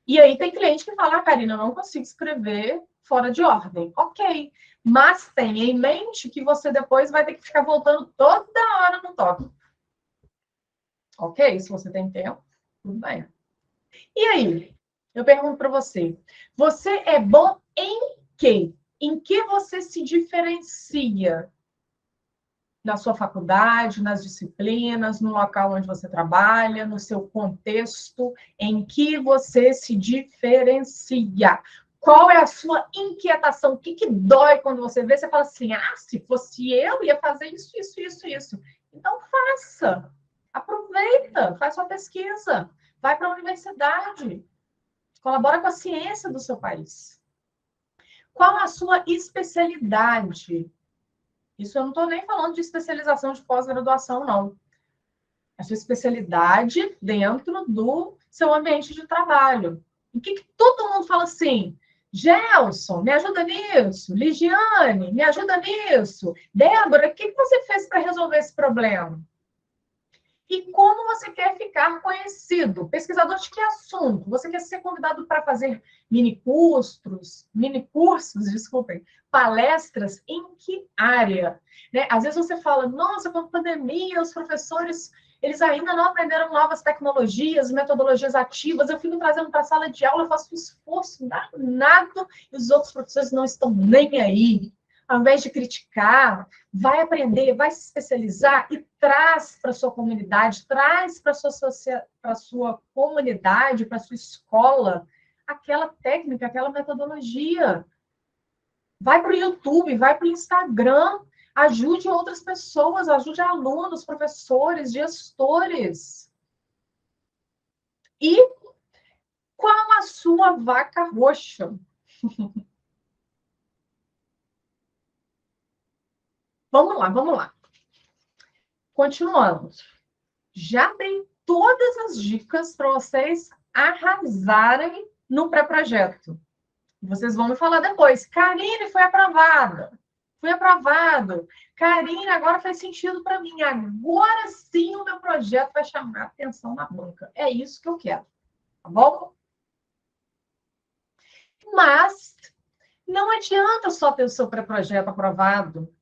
E aí tem cliente que fala, Karina, eu não consigo escrever fora de ordem. Ok, mas tenha em mente que você depois vai ter que ficar voltando toda hora no tópico. Ok? Se você tem tempo, tudo bem. E aí, eu pergunto para você, você é bom em quê? Em que você se diferencia? Na sua faculdade, nas disciplinas, no local onde você trabalha, no seu contexto, em que você se diferencia. Qual é a sua inquietação? O que dói quando você vê? Você fala assim, se fosse eu, ia fazer isso, isso, isso, isso. Então, faça. Aproveita, faz sua pesquisa. Vai para a universidade. Colabora com a ciência do seu país. Qual a sua especialidade? Isso eu não estou nem falando de especialização de pós-graduação, não. A sua especialidade dentro do seu ambiente de trabalho. O que todo mundo fala assim? Gelson, me ajuda nisso. Ligiane, me ajuda nisso. Débora, o que você fez para resolver esse problema? E como você quer ficar conhecido? Pesquisador de que assunto? Você quer ser convidado para fazer mini cursos, desculpem, palestras em que área? Né? Às vezes você fala, nossa, com a pandemia, os professores, eles ainda não aprenderam novas tecnologias, metodologias ativas, eu fico trazendo para a sala de aula, eu faço um esforço danado, e os outros professores não estão nem aí. Ao invés de criticar, vai aprender, vai se especializar e traz para a sua comunidade, traz para a sua comunidade, para a sua escola, aquela técnica, aquela metodologia. Vai para o YouTube, vai para o Instagram, ajude outras pessoas, ajude alunos, professores, gestores. E qual a sua vaca roxa? Vamos lá, vamos lá. Continuando. Já dei todas as dicas para vocês arrasarem no pré-projeto. Vocês vão me falar depois. Karine, foi aprovada. Fui aprovado. Karine, agora faz sentido para mim. Agora sim o meu projeto vai chamar atenção na banca. É isso que eu quero. Tá bom? Mas não adianta só ter o seu pré-projeto aprovado.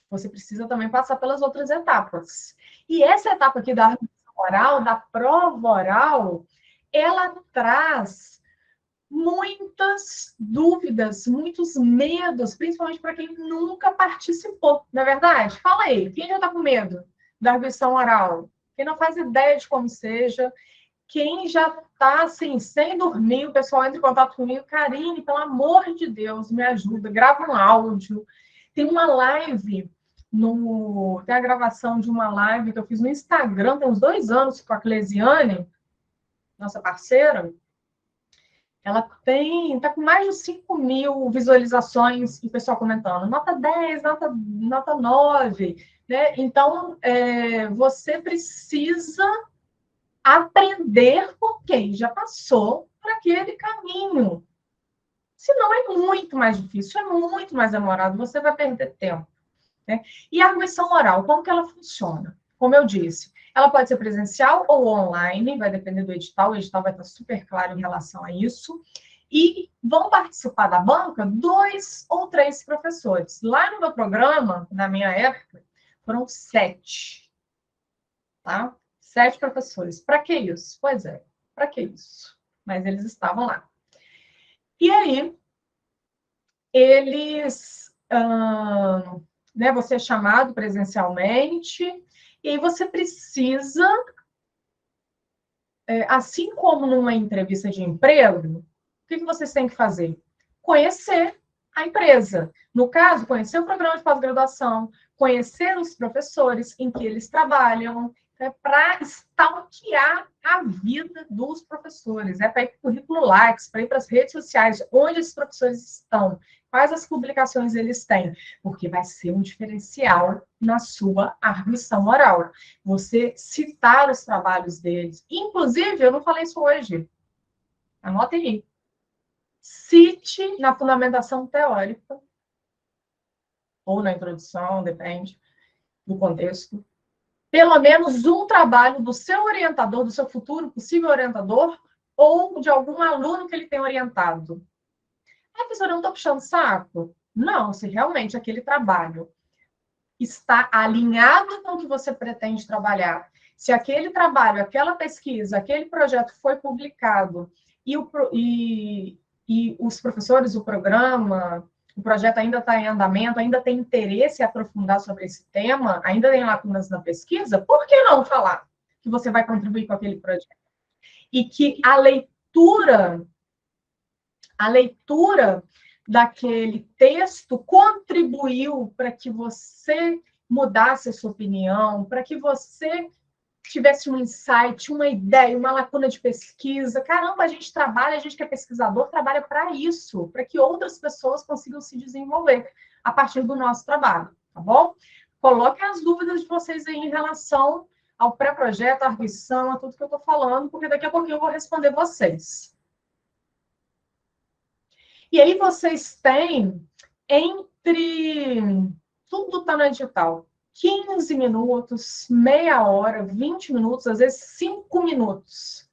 Você precisa também passar pelas outras etapas. E essa etapa aqui da argumentação oral, da prova oral, ela traz muitas dúvidas, muitos medos, principalmente para quem nunca participou, não é verdade? Fala aí, quem já está com medo da arguição oral? Quem não faz ideia de como seja? Quem já está, assim, sem dormir, o pessoal entra em contato comigo, Karine, pelo amor de Deus, me ajuda, grava um áudio. Tem uma live, tem a gravação de uma live que eu fiz no Instagram, tem uns 2 anos, com a Clesiane, nossa parceira. Ela está com mais de 5 mil visualizações e o pessoal comentando, nota 10, nota 9. Né? Então, você precisa aprender com quem já passou por aquele caminho. Senão é muito mais difícil, é muito mais demorado, você vai perder tempo. Né? E a arguição oral, como que ela funciona? Como eu disse, ela pode ser presencial ou online, vai depender do edital, o edital vai estar super claro em relação a isso. E vão participar da banca 2 ou 3 professores. Lá no meu programa, na minha época, foram 7. Tá? 7 professores. Para que isso? Pois é, para que isso? Mas eles estavam lá. E aí, eles... né, você é chamado presencialmente e aí você precisa, assim como numa entrevista de emprego, o que vocês têm que fazer? Conhecer a empresa. No caso, conhecer o programa de pós-graduação, conhecer os professores em que eles trabalham, para stalkear a vida dos professores, para ir para o currículo Lattes, para ir para as redes sociais, onde esses professores estão, quais as publicações eles têm, porque vai ser um diferencial na sua arguição oral. Você citar os trabalhos deles. Inclusive, eu não falei isso hoje, anotem aí. Cite na fundamentação teórica, ou na introdução, depende do contexto, pelo menos um trabalho do seu orientador, do seu futuro possível orientador, ou de algum aluno que ele tem orientado. Professora, eu não estou puxando saco? Não, se realmente aquele trabalho está alinhado com o que você pretende trabalhar, se aquele trabalho, aquela pesquisa, aquele projeto foi publicado e os professores, o programa, o projeto ainda está em andamento, ainda tem interesse em aprofundar sobre esse tema, ainda tem lacunas na pesquisa, por que não falar que você vai contribuir com aquele projeto? E que a leitura daquele texto contribuiu para que você mudasse a sua opinião, para que você tivesse um insight, uma ideia, uma lacuna de pesquisa. Caramba, a gente que é pesquisador, trabalha para isso, para que outras pessoas consigam se desenvolver a partir do nosso trabalho, tá bom? Coloquem as dúvidas de vocês aí em relação ao pré-projeto, à arguição, a tudo que eu estou falando, porque daqui a pouquinho eu vou responder vocês. E aí vocês têm, tudo está no edital, 15 minutos, meia hora, 20 minutos, às vezes 5 minutos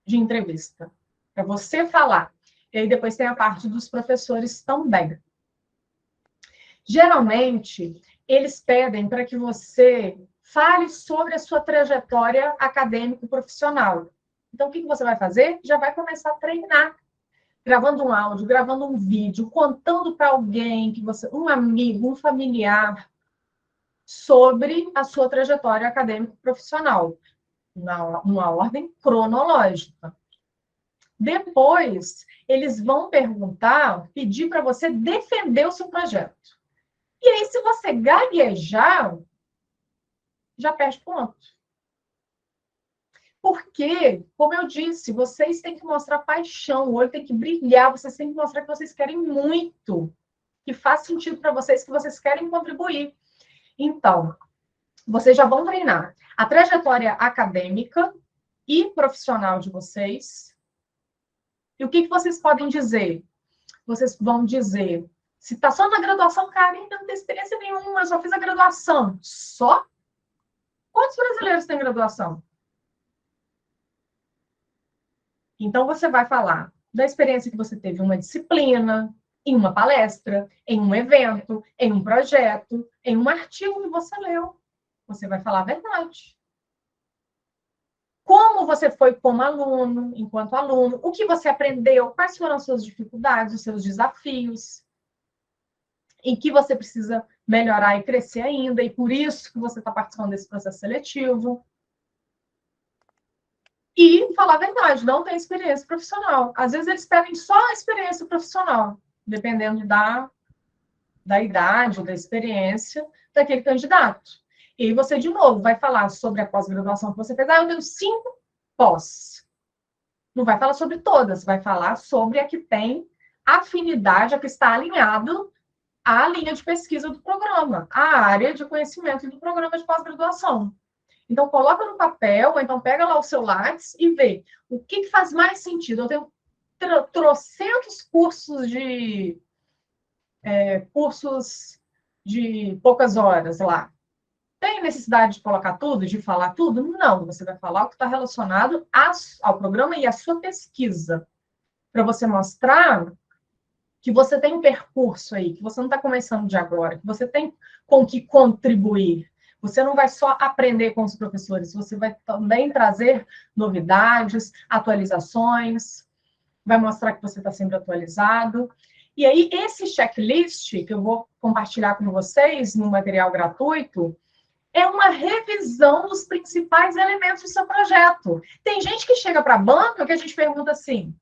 de entrevista, para você falar. E aí depois tem a parte dos professores também. Geralmente, eles pedem para que você fale sobre a sua trajetória acadêmico-profissional. Então, o que você vai fazer? Já vai começar a treinar. Gravando um áudio, gravando um vídeo, contando para alguém, um amigo, um familiar, sobre a sua trajetória acadêmico-profissional, numa ordem cronológica. Depois, eles vão pedir para você defender o seu projeto. E aí, se você gaguejar, já perde ponto. Porque, como eu disse, vocês têm que mostrar paixão, o olho tem que brilhar, vocês têm que mostrar que vocês querem muito, que faz sentido para vocês, que vocês querem contribuir. Então, vocês já vão treinar a trajetória acadêmica e profissional de vocês. E o que vocês podem dizer? Vocês vão dizer, se está só na graduação, cara, ainda não tem experiência nenhuma, eu só fiz a graduação. Só? Quantos brasileiros têm graduação? Então, você vai falar da experiência que você teve em uma disciplina, em uma palestra, em um evento, em um projeto, em um artigo que você leu. Você vai falar a verdade. Como você foi como aluno, enquanto aluno, o que você aprendeu, quais foram as suas dificuldades, os seus desafios, em que você precisa melhorar e crescer ainda, e por isso que você está participando desse processo seletivo. E falar a verdade, não tem experiência profissional. Às vezes eles pedem só a experiência profissional, dependendo da idade, da experiência daquele candidato. E aí você, de novo, vai falar sobre a pós-graduação que você fez. Eu tenho 5 pós. Não vai falar sobre todas, vai falar sobre a que tem afinidade, a que está alinhado à linha de pesquisa do programa, à área de conhecimento do programa de pós-graduação. Então, coloca no papel, ou então pega lá o seu lápis e vê o que faz mais sentido. Eu tenho trocentos cursos de poucas horas lá. Tem necessidade de colocar tudo, de falar tudo? Não, você vai falar o que está relacionado ao programa e à sua pesquisa. Para você mostrar que você tem um percurso aí, que você não está começando de agora, que você tem com que contribuir. Você não vai só aprender com os professores, você vai também trazer novidades, atualizações, vai mostrar que você está sempre atualizado. E aí, esse checklist, que eu vou compartilhar com vocês no material gratuito, é uma revisão dos principais elementos do seu projeto. Tem gente que chega para a banca que a gente pergunta assim,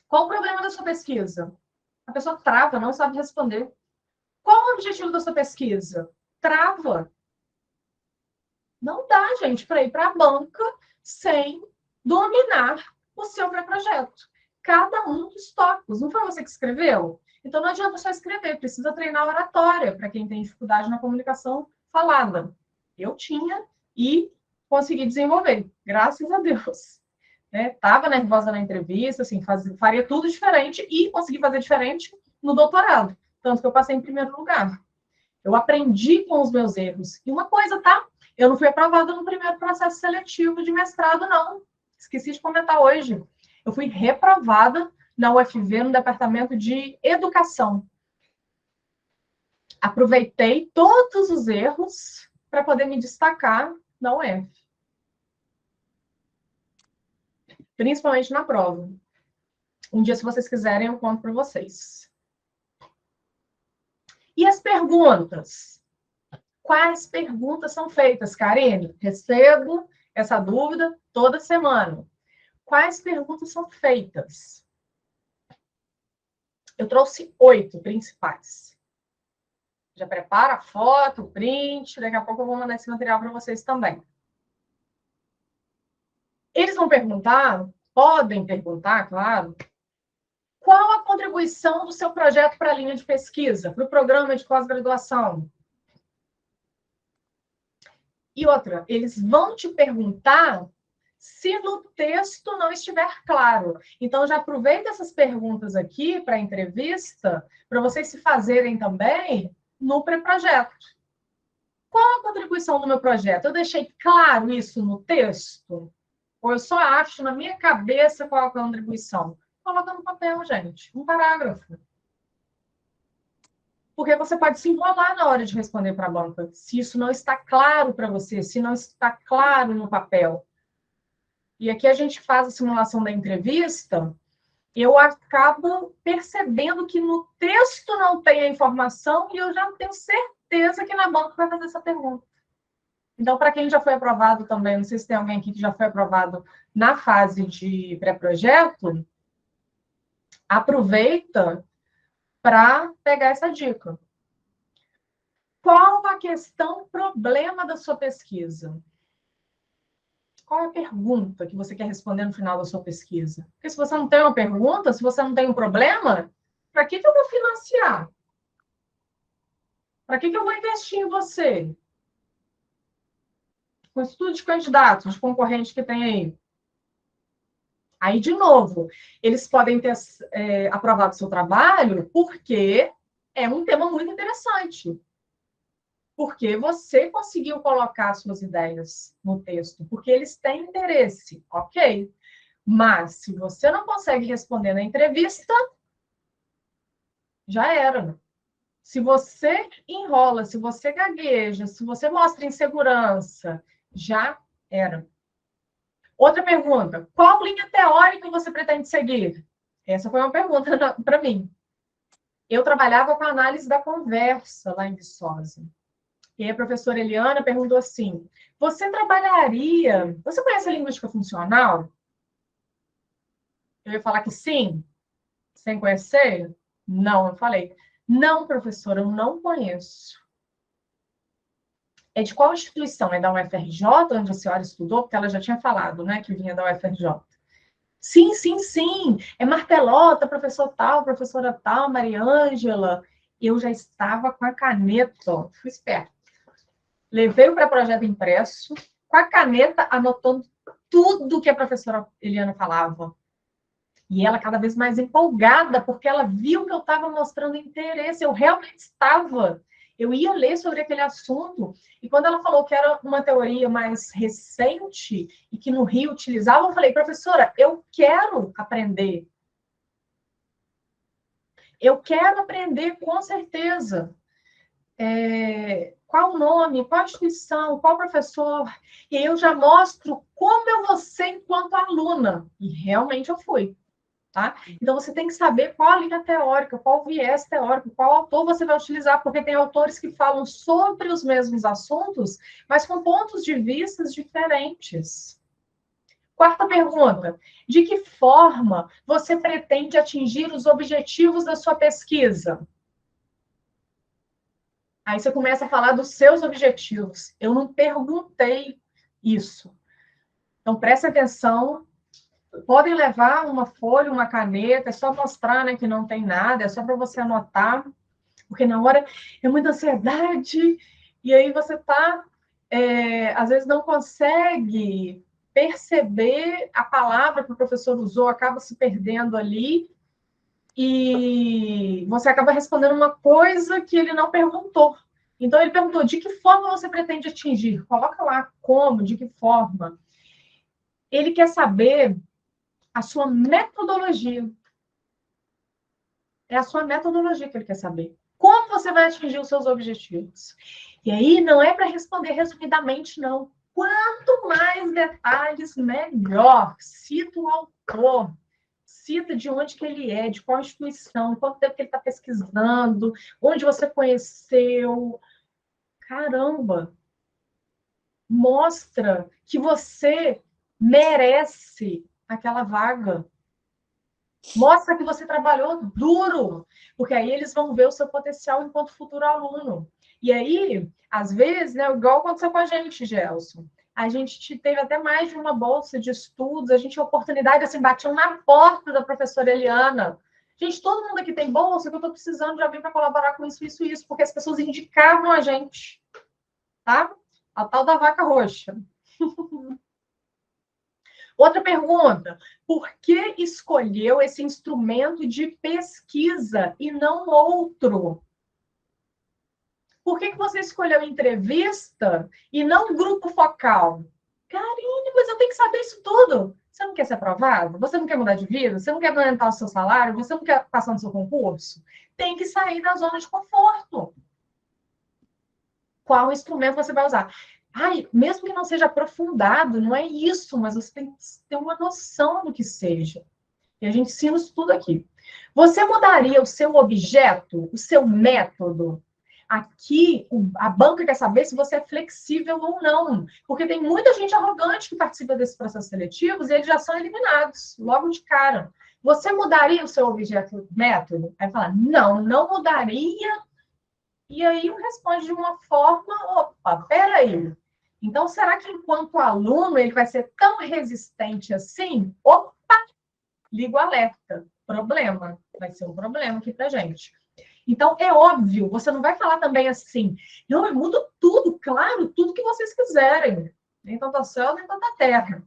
qual o problema da sua pesquisa? A pessoa trava, não sabe responder. Qual o objetivo da sua pesquisa? Trava. Não dá, gente, para ir para a banca sem dominar o seu pré-projeto. Cada um dos tópicos. Não foi você que escreveu? Então, não adianta só escrever, precisa treinar oratória, para quem tem dificuldade na comunicação falada. Eu tinha e consegui desenvolver, graças a Deus. Estava nervosa na entrevista, assim, faria tudo diferente e consegui fazer diferente no doutorado. Tanto que eu passei em primeiro lugar. Eu aprendi com os meus erros. E uma coisa, tá? Eu não fui aprovada no primeiro processo seletivo de mestrado, não. Esqueci de comentar hoje. Eu fui reprovada na UFV, no departamento de educação. Aproveitei todos os erros para poder me destacar na UF. Principalmente na prova. Um dia, se vocês quiserem, eu conto para vocês. E as perguntas? Quais perguntas são feitas, Karine? Recebo essa dúvida toda semana. Quais perguntas são feitas? Eu trouxe 8 principais. Já prepara a foto, o print, daqui a pouco eu vou mandar esse material para vocês também. Eles vão perguntar, podem perguntar, claro, qual a contribuição do seu projeto para a linha de pesquisa, para o programa de pós-graduação? E outra, eles vão te perguntar se no texto não estiver claro. Então, já aproveita essas perguntas aqui para a entrevista, para vocês se fazerem também no pré-projeto. Qual a contribuição do meu projeto? Eu deixei claro isso no texto? Ou eu só acho na minha cabeça qual a contribuição? Coloca no papel, gente. Um parágrafo. Porque você pode se enrolar na hora de responder para a banca, se isso não está claro para você, se não está claro no papel. E aqui a gente faz a simulação da entrevista, eu acabo percebendo que no texto não tem a informação e eu já tenho certeza que na banca vai fazer essa pergunta. Então, para quem já foi aprovado também, não sei se tem alguém aqui que já foi aprovado na fase de pré-projeto, aproveita para pegar essa dica. Qual a questão, problema da sua pesquisa? Qual é a pergunta que você quer responder no final da sua pesquisa? Porque se você não tem uma pergunta, se você não tem um problema, para que eu vou financiar? Para que eu vou investir em você? Com estudo de candidatos, de concorrentes que tem aí. Aí, de novo, eles podem ter aprovado seu trabalho porque é um tema muito interessante. Porque você conseguiu colocar suas ideias no texto, porque eles têm interesse, ok? Mas, se você não consegue responder na entrevista, já era. Se você enrola, se você gagueja, se você mostra insegurança, já era. Outra pergunta. Qual linha teórica você pretende seguir? Essa foi uma pergunta para mim. Eu trabalhava com a análise da conversa lá em Viçosa. E aí a professora Eliana perguntou assim, você trabalharia... Você conhece a linguística funcional? Eu ia falar que sim, sem conhecer? Não, eu falei, não, professora, eu não conheço. É de qual instituição? É da UFRJ, onde a senhora estudou? Porque ela já tinha falado, né, que vinha da UFRJ. Sim, sim, sim. É Martelota, professor tal, professora tal, Mariângela. Eu já estava com a caneta, fui esperta. Levei o pré-projeto impresso, com a caneta, anotando tudo que a professora Eliana falava. E ela cada vez mais empolgada, porque ela viu que eu estava mostrando interesse. Eu realmente estava. Eu ia ler sobre aquele assunto. E quando ela falou que era uma teoria mais recente e que no Rio utilizava, eu falei, professora, eu quero aprender. Eu quero aprender, com certeza. Qual o nome, qual a instituição, qual professor. E eu já mostro como eu vou ser enquanto aluna. E realmente eu fui. Tá? Então, você tem que saber qual a linha teórica, qual o viés teórico, qual autor você vai utilizar, porque tem autores que falam sobre os mesmos assuntos, mas com pontos de vista diferentes. Quarta pergunta: de que forma você pretende atingir os objetivos da sua pesquisa? Aí você começa a falar dos seus objetivos. Eu não perguntei isso. Então, preste atenção. Podem levar uma folha, uma caneta, é só mostrar, né, que não tem nada, é só para você anotar, porque na hora é muita ansiedade, e aí você tá, às vezes não consegue perceber a palavra que o professor usou, acaba se perdendo ali, e você acaba respondendo uma coisa que ele não perguntou. Então, ele perguntou, de que forma você pretende atingir? Coloca lá como, de que forma. Ele quer saber a sua metodologia. É a sua metodologia que ele quer saber. Como você vai atingir os seus objetivos? E aí, não é para responder resumidamente, não. Quanto mais detalhes, melhor. Cita o autor. Cita de onde que ele é, de qual instituição, quanto tempo que ele está pesquisando, onde você conheceu. Caramba! Mostra que você merece aquela vaga. Mostra que você trabalhou duro, porque aí eles vão ver o seu potencial enquanto futuro aluno. E aí, às vezes, né, igual aconteceu com a gente, Gelson, a gente teve até mais de uma bolsa de estudos, a gente tinha oportunidade, assim, batiam na porta da professora Eliana. Gente, todo mundo aqui tem bolsa, que eu estou precisando de alguém para colaborar com isso, isso, isso, porque as pessoas indicavam a gente, tá? A tal da vaca roxa. Outra pergunta: por que escolheu esse instrumento de pesquisa e não outro? Por que você escolheu entrevista e não grupo focal? Karine, mas eu tenho que saber isso tudo. Você não quer ser aprovado? Você não quer mudar de vida? Você não quer aumentar o seu salário? Você não quer passar no seu concurso? Tem que sair da zona de conforto. Qual instrumento você vai usar? Ai, mesmo que não seja aprofundado, não é isso, mas você tem que ter uma noção do que seja. E a gente ensina isso tudo aqui. Você mudaria o seu objeto, o seu método? Aqui, a banca quer saber se você é flexível ou não. Porque tem muita gente arrogante que participa desses processos seletivos e eles já são eliminados logo de cara. Você mudaria o seu objeto, método? Aí fala, não, não mudaria. E aí responde de uma forma, opa, peraí. Então, será que enquanto aluno ele vai ser tão resistente assim? Opa, liga o alerta. Problema. Vai ser um problema aqui pra gente. Então, é óbvio, você não vai falar também assim, não, eu mudo tudo, claro, tudo que vocês quiserem. Nem tanto ao céu, nem tanto à terra.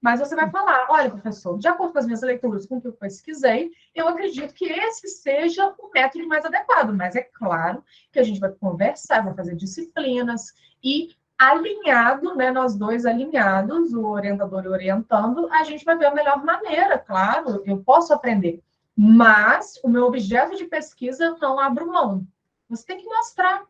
Mas você vai falar, olha, professor, de acordo com as minhas leituras, com o que eu pesquisei, eu acredito que esse seja o método mais adequado. Mas é claro que a gente vai conversar, vai fazer disciplinas e alinhado, né, nós dois alinhados, o orientador e orientando, a gente vai ver a melhor maneira, claro, eu posso aprender. Mas o meu objeto de pesquisa eu não abro mão. Você tem que mostrar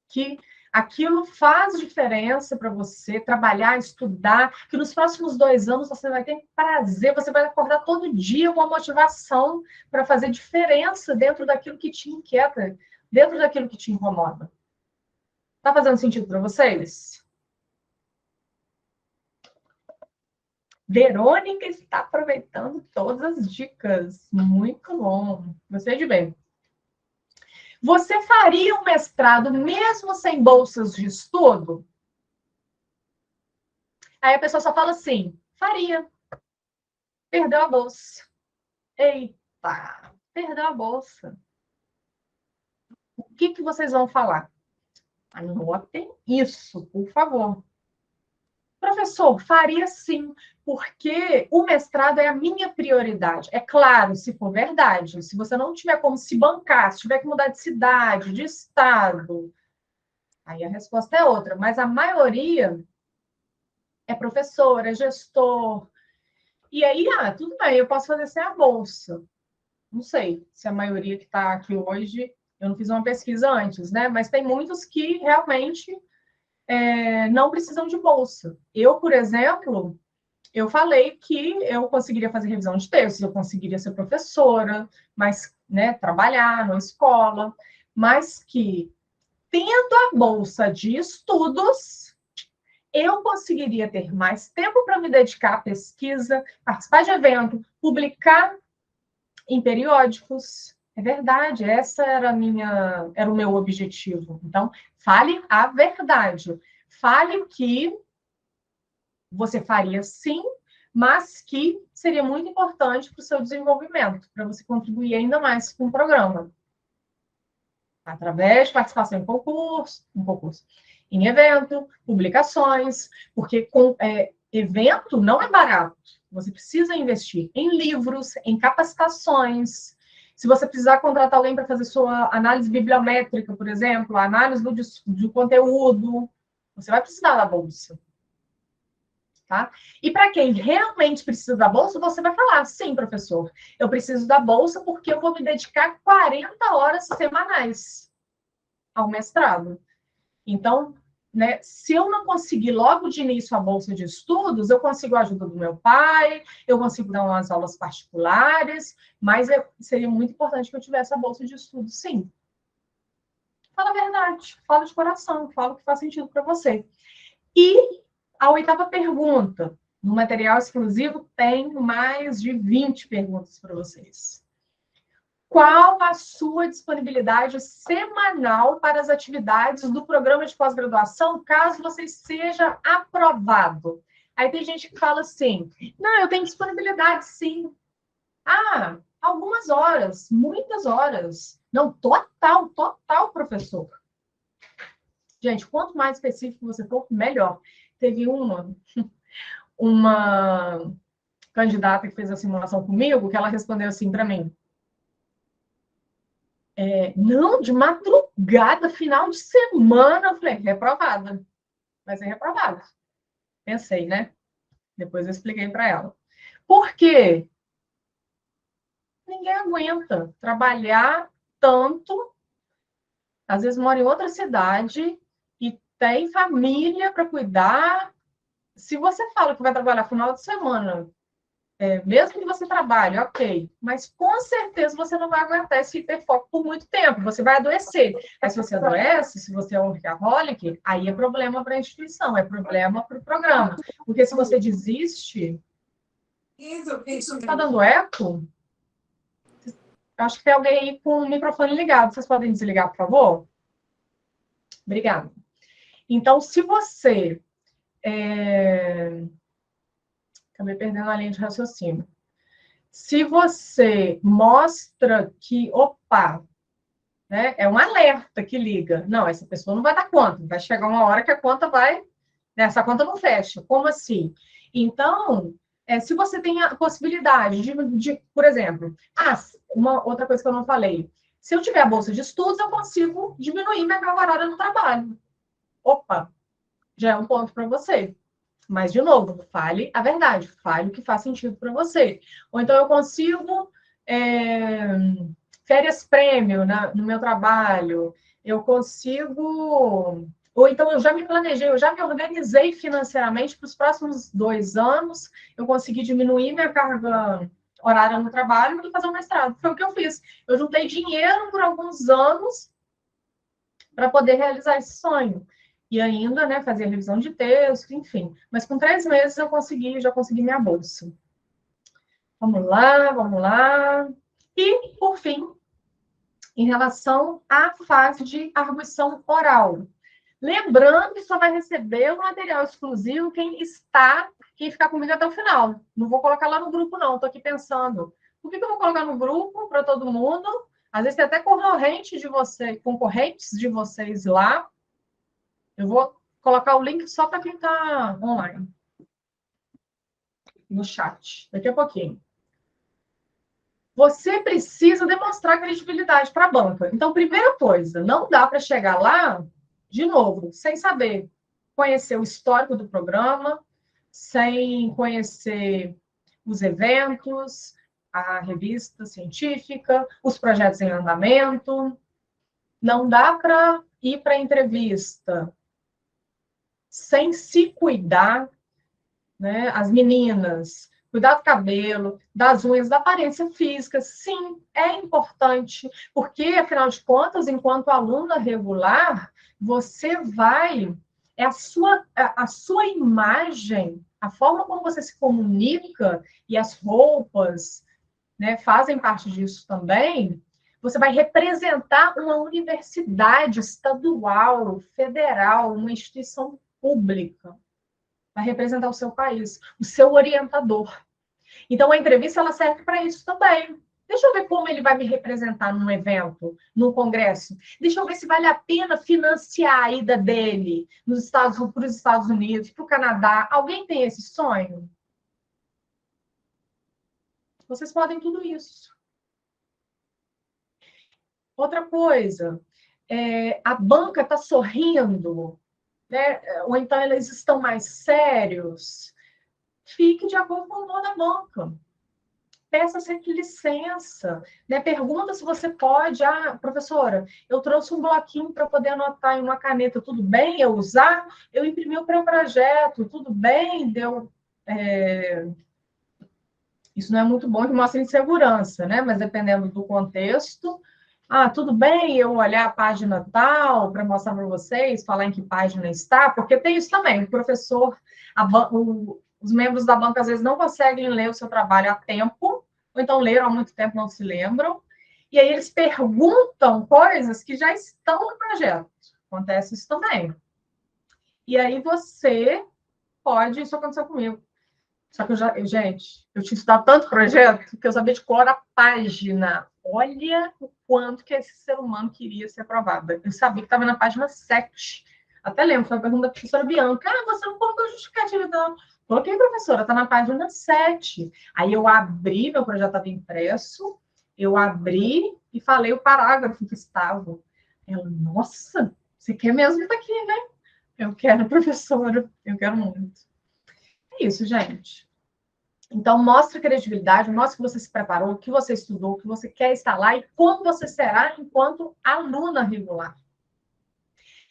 que aquilo faz diferença para você trabalhar, estudar, que nos próximos 2 anos você vai ter prazer, você vai acordar todo dia com a motivação para fazer diferença dentro daquilo que te inquieta, dentro daquilo que te incomoda. Tá fazendo sentido para vocês? Verônica está aproveitando todas as dicas. Muito bom. Gostei de ver. Você faria um mestrado mesmo sem bolsas de estudo? Aí a pessoa só fala assim, faria. Perdeu a bolsa. Eita, perdeu a bolsa. O que vocês vão falar? Anotem isso, por favor. Professor, faria sim, porque o mestrado é a minha prioridade. É claro, se for verdade, se você não tiver como se bancar, se tiver que mudar de cidade, de estado, aí a resposta é outra. Mas a maioria é professor, é gestor. E aí, tudo bem, eu posso fazer sem a bolsa. Não sei se a maioria que está aqui hoje, eu não fiz uma pesquisa antes, né? Mas tem muitos que realmente não precisam de bolsa. Eu, por exemplo, eu falei que eu conseguiria fazer revisão de textos, eu conseguiria ser professora, mas, né, trabalhar na escola, mas que, tendo a bolsa de estudos, eu conseguiria ter mais tempo para me dedicar à pesquisa, participar de evento, publicar em periódicos. É verdade, essa era o meu objetivo. Então, fale a verdade. Fale que você faria sim, mas que seria muito importante para o seu desenvolvimento, para você contribuir ainda mais com o programa. Através de participação em concurso, em evento, publicações, porque evento não é barato. Você precisa investir em livros, em capacitações. Se você precisar contratar alguém para fazer sua análise bibliométrica, por exemplo, a análise do conteúdo, você vai precisar da bolsa. Tá? E para quem realmente precisa da bolsa, você vai falar, sim, professor, eu preciso da bolsa porque eu vou me dedicar 40 horas semanais ao mestrado. Então, né, se eu não conseguir logo de início a bolsa de estudos, eu consigo a ajuda do meu pai, eu consigo dar umas aulas particulares, mas seria muito importante que eu tivesse a bolsa de estudos, sim. Fala a verdade, fala de coração, fala o que faz sentido para você. E a 8ª pergunta, no material exclusivo, tem mais de 20 perguntas para vocês. Qual a sua disponibilidade semanal para as atividades do programa de pós-graduação, caso você seja aprovado? Aí tem gente que fala assim, não, eu tenho disponibilidade, sim. Algumas horas, muitas horas. Não, total, professor. Gente, quanto mais específico você for, melhor. Teve uma candidata que fez a simulação comigo, que ela respondeu assim para mim, Não, de madrugada, final de semana, eu falei, reprovada. Vai ser reprovada. Pensei, né? Depois eu expliquei para ela. Por quê? Ninguém aguenta trabalhar tanto, às vezes mora em outra cidade e tem família para cuidar. Se você fala que vai trabalhar final de semana, mesmo que você trabalhe, ok, mas com certeza você não vai aguentar esse hiperfoco por muito tempo, você vai adoecer. Mas se você adoece, se você é um workaholic, aí é problema para a instituição, é problema para o programa. Porque se você desiste, está dando eco? Acho que tem alguém aí com o microfone ligado. Vocês podem desligar, por favor? Obrigada. Então, se você... Acabei perdendo a linha de raciocínio. Se você mostra que, opa, né, é um alerta que liga. Não, essa pessoa não vai dar conta. Vai chegar uma hora que a conta vai... Né, essa conta não fecha. Como assim? Então, se você tem a possibilidade por exemplo, uma outra coisa que eu não falei. Se eu tiver a bolsa de estudos, eu consigo diminuir minha carga horária no trabalho. Opa, já é um ponto para você. Mas, de novo, fale a verdade, fale o que faz sentido para você. Ou então eu consigo férias prêmio no meu trabalho, eu consigo. Ou então eu já me planejei, eu já me organizei financeiramente para os próximos 2 anos, eu consegui diminuir minha carga horária no trabalho e fazer um mestrado. Foi o que eu fiz. Eu juntei dinheiro por alguns anos para poder realizar esse sonho. E ainda, né, fazer revisão de texto, enfim. Mas com 3 meses eu já consegui minha bolsa. Vamos lá, vamos lá. E, por fim, em relação à fase de arguição oral. Lembrando que só vai receber o material exclusivo quem ficar comigo até o final. Não vou colocar lá no grupo, não. Estou aqui pensando. Por que eu vou colocar no grupo para todo mundo? Às vezes tem até concorrentes de vocês lá. Eu vou colocar o link só para quem está online. No chat. Daqui a pouquinho. Você precisa demonstrar credibilidade para a banca. Então, primeira coisa, não dá para chegar lá, de novo, sem saber conhecer o histórico do programa, sem conhecer os eventos, a revista científica, os projetos em andamento. Não dá para ir para a entrevista sem se cuidar, né? As meninas, cuidar do cabelo, das unhas, da aparência física, sim, é importante, porque, afinal de contas, enquanto aluna regular, você vai... a sua imagem, a forma como você se comunica e as roupas, né, fazem parte disso também. Você vai representar uma universidade estadual, federal, uma instituição pública. Vai representar o seu país, o seu orientador. Então, a entrevista ela serve para isso também. Deixa eu ver como ele vai me representar num evento, num congresso. Deixa eu ver se vale a pena financiar a ida dele para os Estados Unidos, para o Canadá. Alguém tem esse sonho? Vocês podem tudo isso. Outra coisa, a banca está sorrindo, né? Ou então eles estão mais sérios. Fique de acordo com o dono da banca. Peça sempre licença, né? Pergunta se você pode. Professora, eu trouxe um bloquinho para poder anotar em uma caneta. Tudo bem eu usar? Eu imprimi o meu projeto. Tudo bem? Isso não é muito bom que mostra insegurança, né? Mas dependendo do contexto. Tudo bem eu olhar a página tal para mostrar para vocês, falar em que página está, porque tem isso também. O professor, os membros da banca às vezes não conseguem ler o seu trabalho a tempo, ou então leram há muito tempo, não se lembram, e aí eles perguntam coisas que já estão no projeto. Acontece isso também. E aí isso aconteceu comigo. Só que gente, eu tinha estudado tanto projeto que eu sabia de cor a página. Olha o quanto que esse ser humano queria ser aprovado. Eu sabia que estava na página 7. Até lembro, foi uma pergunta da professora Bianca. Você não colocou justificativa, não. Coloquei, professora, está na página 7. Aí eu abri, meu projeto estava impresso, Eu abri e falei o parágrafo que estava. Ela, nossa, você quer mesmo estar aqui, né? Eu quero, professora, eu quero muito. É isso, gente. Então, mostre credibilidade, mostre que você se preparou, que você estudou, que você quer estar lá e como você será enquanto aluna regular.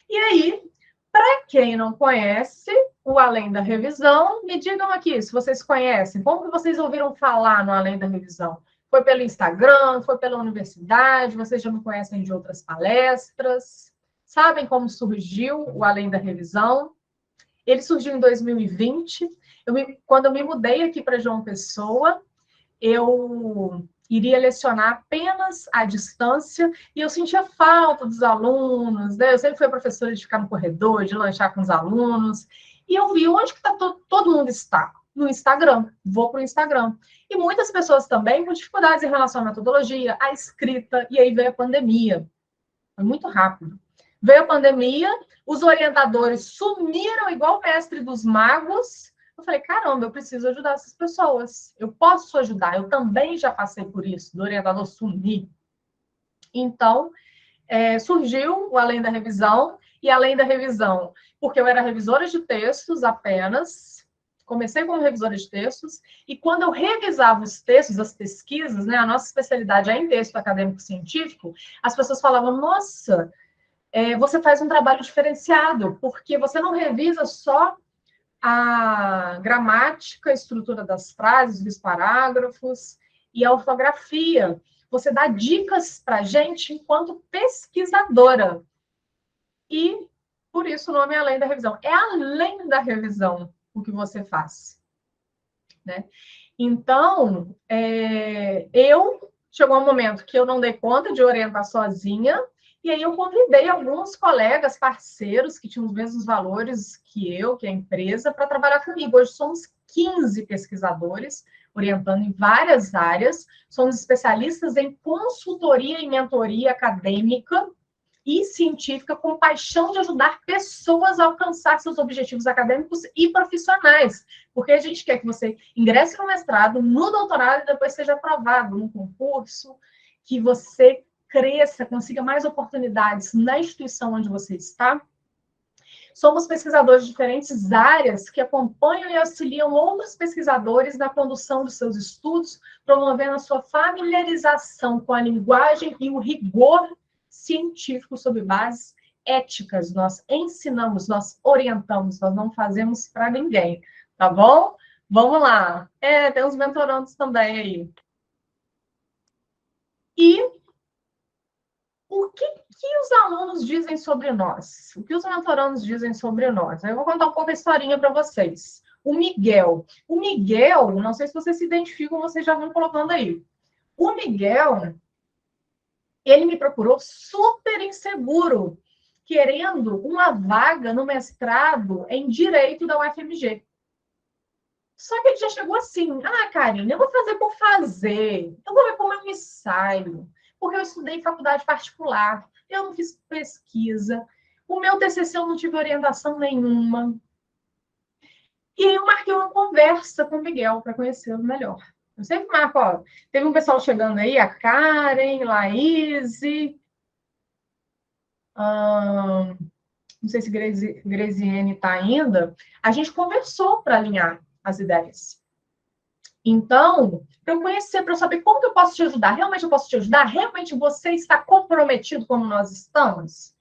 E aí, para quem não conhece o Além da Revisão, me digam aqui se vocês conhecem, como que vocês ouviram falar no Além da Revisão? Foi pelo Instagram, foi pela universidade, vocês já me conhecem de outras palestras? Sabem como surgiu o Além da Revisão? Ele surgiu em 2020. Quando eu me mudei aqui para João Pessoa, eu iria lecionar apenas à distância e eu sentia falta dos alunos, né? Eu sempre fui professora de ficar no corredor, de lanchar com os alunos, e eu vi onde que todo mundo está. No Instagram, vou para o Instagram. E muitas pessoas também com dificuldades em relação à metodologia, à escrita, e aí veio a pandemia. Foi muito rápido. Veio a pandemia, os orientadores sumiram igual o mestre dos magos. Eu falei, caramba, eu preciso ajudar essas pessoas. Eu posso ajudar. Eu também já passei por isso, do orientador sumir. Então, surgiu o Além da Revisão, e Além da Revisão, porque eu era revisora de textos apenas, comecei como revisora de textos, e quando eu revisava os textos, as pesquisas, né, a nossa especialidade é em texto acadêmico-científico, as pessoas falavam, nossa, você faz um trabalho diferenciado, porque você não revisa só a gramática, a estrutura das frases, dos parágrafos e a ortografia. Você dá dicas para a gente enquanto pesquisadora. E, por isso, o nome é Além da Revisão. É além da revisão o que você faz. Né? Então, chegou um momento que eu não dei conta de orientar sozinha, e aí eu convidei alguns colegas, parceiros, que tinham os mesmos valores que eu, que a empresa, para trabalhar comigo. Hoje somos 15 pesquisadores, orientando em várias áreas. Somos especialistas em consultoria e mentoria acadêmica e científica, com paixão de ajudar pessoas a alcançar seus objetivos acadêmicos e profissionais. Porque a gente quer que você ingresse no mestrado, no doutorado e depois seja aprovado no concurso, que você cresça, consiga mais oportunidades na instituição onde você está. Somos pesquisadores de diferentes áreas que acompanham e auxiliam outros pesquisadores na condução dos seus estudos, promovendo a sua familiarização com a linguagem e o rigor científico sob bases éticas. Nós ensinamos, nós orientamos, nós não fazemos para ninguém, tá bom? Vamos lá. Tem os mentorandos também aí. E o que os alunos dizem sobre nós? O que os mentorandos dizem sobre nós? Eu vou contar um pouco a historinha para vocês. O Miguel, não sei se vocês se identificam, vocês já vão colocando aí. O Miguel, ele me procurou super inseguro, querendo uma vaga no mestrado em Direito da UFMG. Só que ele já chegou assim, Karine, eu vou fazer por fazer, eu vou ver como eu me saio, porque eu estudei em faculdade particular, eu não fiz pesquisa, o meu TCC eu não tive orientação nenhuma. E aí eu marquei uma conversa com o Miguel para conhecê-lo melhor. Eu sempre marco, teve um pessoal chegando aí, a Karen, Laís, não sei se Graziene está ainda, a gente conversou para alinhar as ideias. Então, para eu conhecer, para eu saber como que eu posso te ajudar, realmente eu posso te ajudar? Realmente você está comprometido como nós estamos?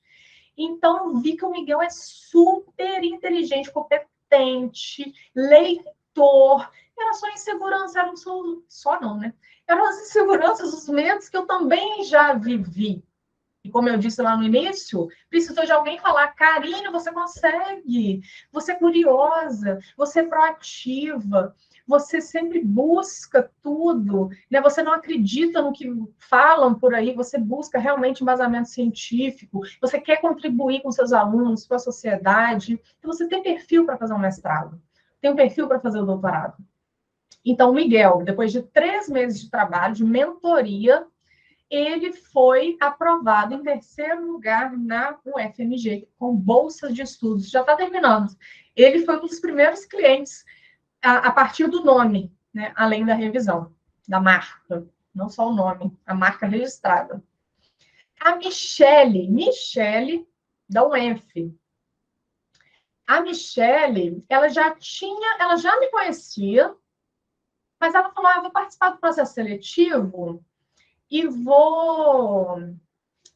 Então, eu vi que o Miguel é super inteligente, competente, leitor. Era só insegurança, eram só não, né? Eram as inseguranças, os medos que eu também já vivi. E como eu disse lá no início, precisou de alguém falar, Karine, você consegue, você é curiosa, você é proativa, você sempre busca tudo, né? Você não acredita no que falam por aí, você busca realmente embasamento científico, você quer contribuir com seus alunos, com a sociedade, então você tem perfil para fazer um mestrado, tem um perfil para fazer o doutorado. Então, o Miguel, depois de 3 meses de trabalho, de mentoria, ele foi aprovado em 3º lugar na UFMG, com bolsa de estudos. Já está terminando. Ele foi um dos primeiros clientes a partir do nome, né, além da revisão, da marca. não só o nome, a marca registrada. A Michele da UENF. A Michele, ela já me conhecia, mas ela falou, vou participar do processo seletivo e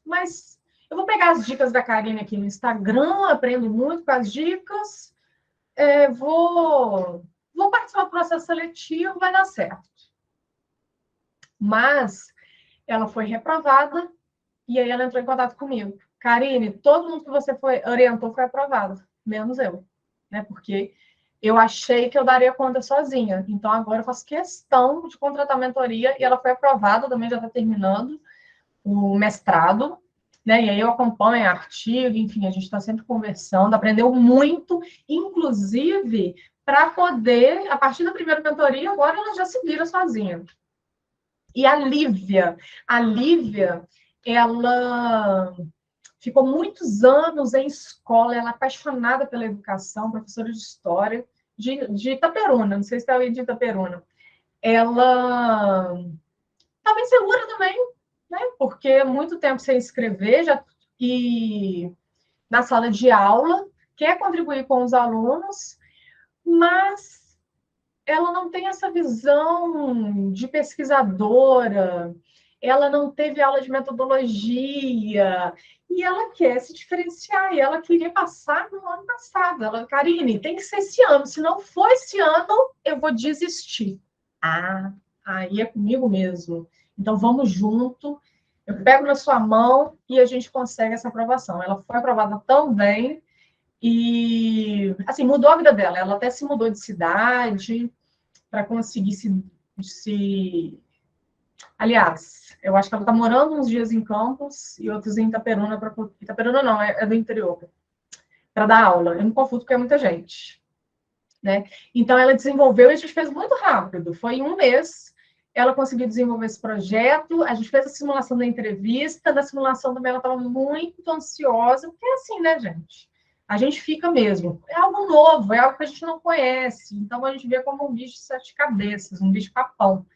mas eu vou pegar as dicas da Karine aqui no Instagram, aprendo muito com as dicas, vou participar do processo seletivo, vai dar certo. Mas ela foi reprovada e aí ela entrou em contato comigo. Karine, todo mundo que você orientou foi aprovado, menos eu, né? Porque eu achei que eu daria conta sozinha. Então, agora eu faço questão de contratar mentoria e ela foi aprovada, também já está terminando o mestrado, né? E aí eu acompanho artigo, enfim, a gente está sempre conversando, aprendeu muito, inclusive para poder, a partir da primeira mentoria, agora ela já se vira sozinha. E a Lívia, ela ficou muitos anos em escola, ela é apaixonada pela educação, professora de história, de Itaperuna, não sei se está aí de Itaperuna. Ela estava insegura também, né? Porque muito tempo sem escrever, e na sala de aula, quer contribuir com os alunos, mas ela não tem essa visão de pesquisadora, ela não teve aula de metodologia, e ela quer se diferenciar, e ela queria passar no ano passado. Ela, Karine, tem que ser esse ano, se não for esse ano, eu vou desistir. Aí é comigo mesmo. Então, vamos junto, eu pego na sua mão e a gente consegue essa aprovação. Ela foi aprovada tão bem e, assim, mudou a vida dela. Ela até se mudou de cidade para conseguir se... Aliás, eu acho que ela está morando uns dias em Campos e outros em Itaperuna. Itaperuna não, é do interior, para dar aula. Eu me confundo porque é muita gente, né? Então, ela desenvolveu e a gente fez muito rápido. Foi em um mês, ela conseguiu desenvolver esse projeto, a gente fez a simulação da entrevista, na simulação também ela estava muito ansiosa, porque é assim, né, gente? A gente fica mesmo. É algo novo, é algo que a gente não conhece. Então, a gente vê como um bicho de 7 cabeças, um bicho papão.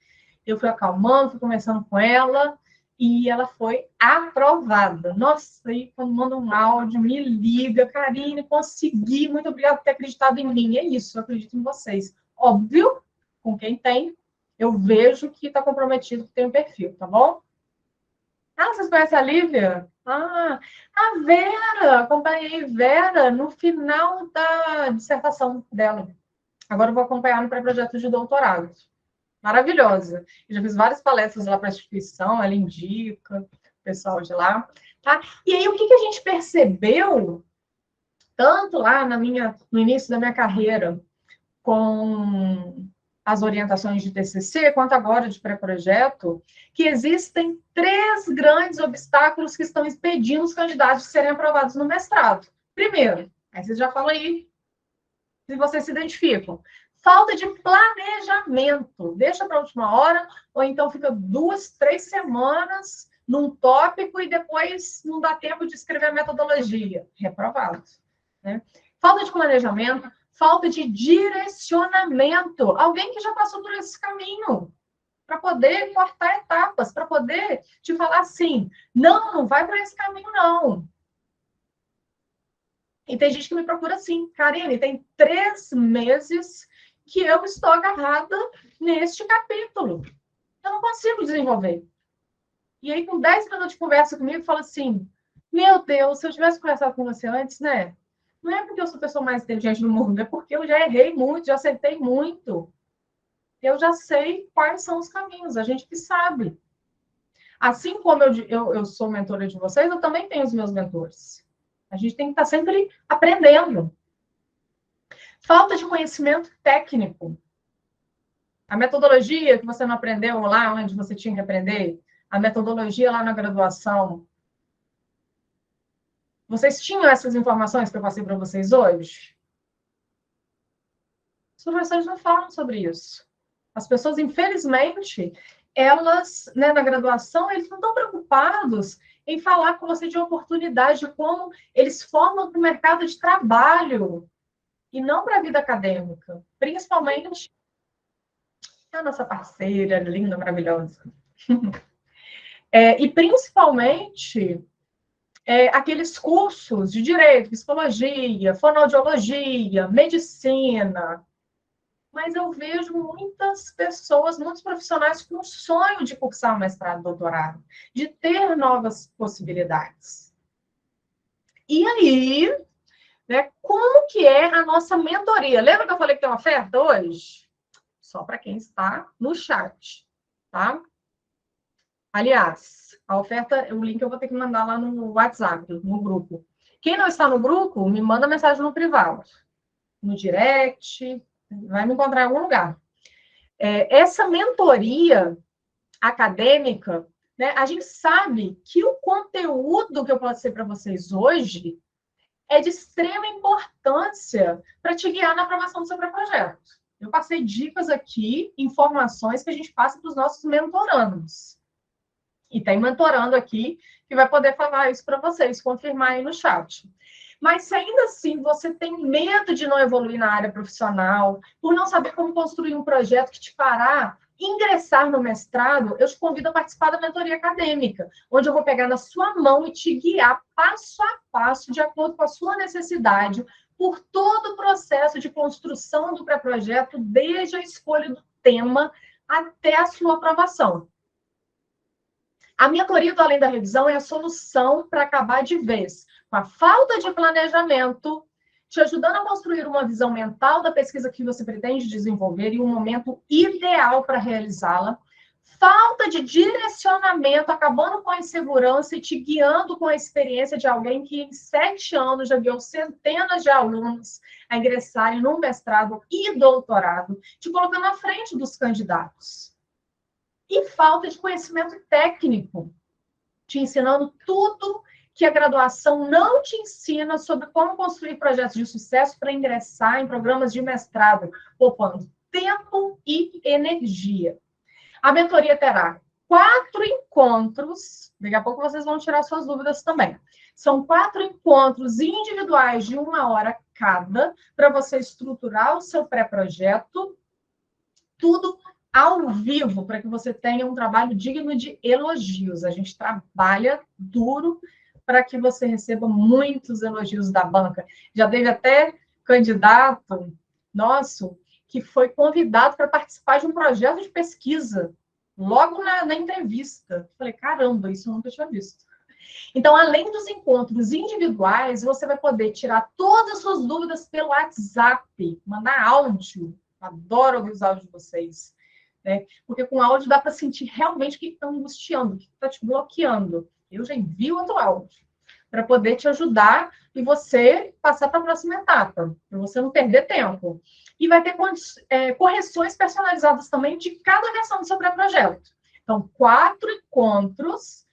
Eu fui acalmando, fui conversando com ela, e ela foi aprovada. Nossa, aí quando manda um áudio, me liga, Karine, consegui, muito obrigada por ter acreditado em mim. É isso, eu acredito em vocês. Óbvio, com quem tem, eu vejo que está comprometido, que tem um perfil, tá bom? Vocês conhecem a Lívia? A Vera, acompanhei Vera no final da dissertação dela. Agora eu vou acompanhar no pré-projeto de doutorado. Maravilhosa. Eu já fiz várias palestras lá para a instituição, ela indica o pessoal de lá. Tá? E aí, o que a gente percebeu, tanto lá no início da minha carreira, com as orientações de TCC, quanto agora de pré-projeto, que existem 3 grandes obstáculos que estão impedindo os candidatos de serem aprovados no mestrado. Primeiro, aí vocês já falam aí, se vocês se identificam, falta de planejamento. Deixa para a última hora, ou então fica 2, 3 semanas num tópico e depois não dá tempo de escrever a metodologia. Reprovado. Né? Falta de planejamento, falta de direcionamento. Alguém que já passou por esse caminho, para poder cortar etapas, para poder te falar assim, não vai para esse caminho, não. E tem gente que me procura assim, Karine, tem 3 meses que eu estou agarrada neste capítulo. Eu não consigo desenvolver. E aí, com 10 minutos de conversa comigo, fala assim, meu Deus, se eu tivesse conversado com você antes, né? Não é porque eu sou a pessoa mais inteligente do mundo, é porque eu já errei muito, já acertei muito. Eu já sei quais são os caminhos, a gente que sabe. Assim como eu sou mentora de vocês, eu também tenho os meus mentores. A gente tem que estar sempre aprendendo. Falta de conhecimento técnico. A metodologia que você não aprendeu lá onde você tinha que aprender, a metodologia lá na graduação. Vocês tinham essas informações que eu passei para vocês hoje? Os professores não falam sobre isso. As pessoas, infelizmente, elas, né, na graduação, eles não estão preocupados em falar com você de oportunidade, de como eles formam para o mercado de trabalho e não para a vida acadêmica. Principalmente a nossa parceira, linda, maravilhosa, E principalmente aqueles cursos de direito, psicologia, fonoaudiologia, medicina. Mas eu vejo muitas pessoas, muitos profissionais com o sonho de cursar mestrado, doutorado, de ter novas possibilidades. E aí, né, como que é a nossa mentoria? Lembra que eu falei que tem uma oferta hoje? Só para quem está no chat, tá? Aliás, a oferta, o link eu vou ter que mandar lá no WhatsApp, no grupo. Quem não está no grupo, me manda mensagem no privado, no direct, vai me encontrar em algum lugar. Essa mentoria acadêmica, né, a gente sabe que o conteúdo que eu posso ser para vocês hoje é de extrema importância para te guiar na aprovação do seu projeto. Eu passei dicas aqui, informações que a gente passa para os nossos mentorandos. E tem mentorando aqui que vai poder falar isso para vocês, confirmar aí no chat. Mas se ainda assim você tem medo de não evoluir na área profissional, por não saber como construir um projeto que te fará ingressar no mestrado, eu te convido a participar da mentoria acadêmica, onde eu vou pegar na sua mão e te guiar passo a passo, de acordo com a sua necessidade, por todo o processo de construção do pré-projeto, desde a escolha do tema até a sua aprovação. A mentoria do Além da Revisão é a solução para acabar de vez com a falta de planejamento, te ajudando a construir uma visão mental da pesquisa que você pretende desenvolver e um momento ideal para realizá-la. Falta de direcionamento, acabando com a insegurança e te guiando com a experiência de alguém que em 7 anos já guiou centenas de alunos a ingressarem no mestrado e doutorado, te colocando à frente dos candidatos. E falta de conhecimento técnico, te ensinando tudo que a graduação não te ensina sobre como construir projetos de sucesso para ingressar em programas de mestrado, poupando tempo e energia. A mentoria terá 4 encontros, daqui a pouco vocês vão tirar suas dúvidas também. São 4 encontros individuais de 1 hora cada, para você estruturar o seu pré-projeto, tudo ao vivo, para que você tenha um trabalho digno de elogios. A gente trabalha duro para que você receba muitos elogios da banca. Já teve até candidato nosso que foi convidado para participar de um projeto de pesquisa, logo na entrevista. Falei, caramba, isso eu nunca tinha visto. Então, além dos encontros individuais, você vai poder tirar todas as suas dúvidas pelo WhatsApp, mandar áudio. Adoro ouvir os áudios de vocês. Né? Porque com áudio dá para sentir realmente o que está angustiando, o que está te bloqueando. Eu já envio outro áudio para poder te ajudar e você passar para a próxima etapa, para você não perder tempo. E vai ter correções personalizadas também de cada versão do seu pré-projeto. Então, 4 encontros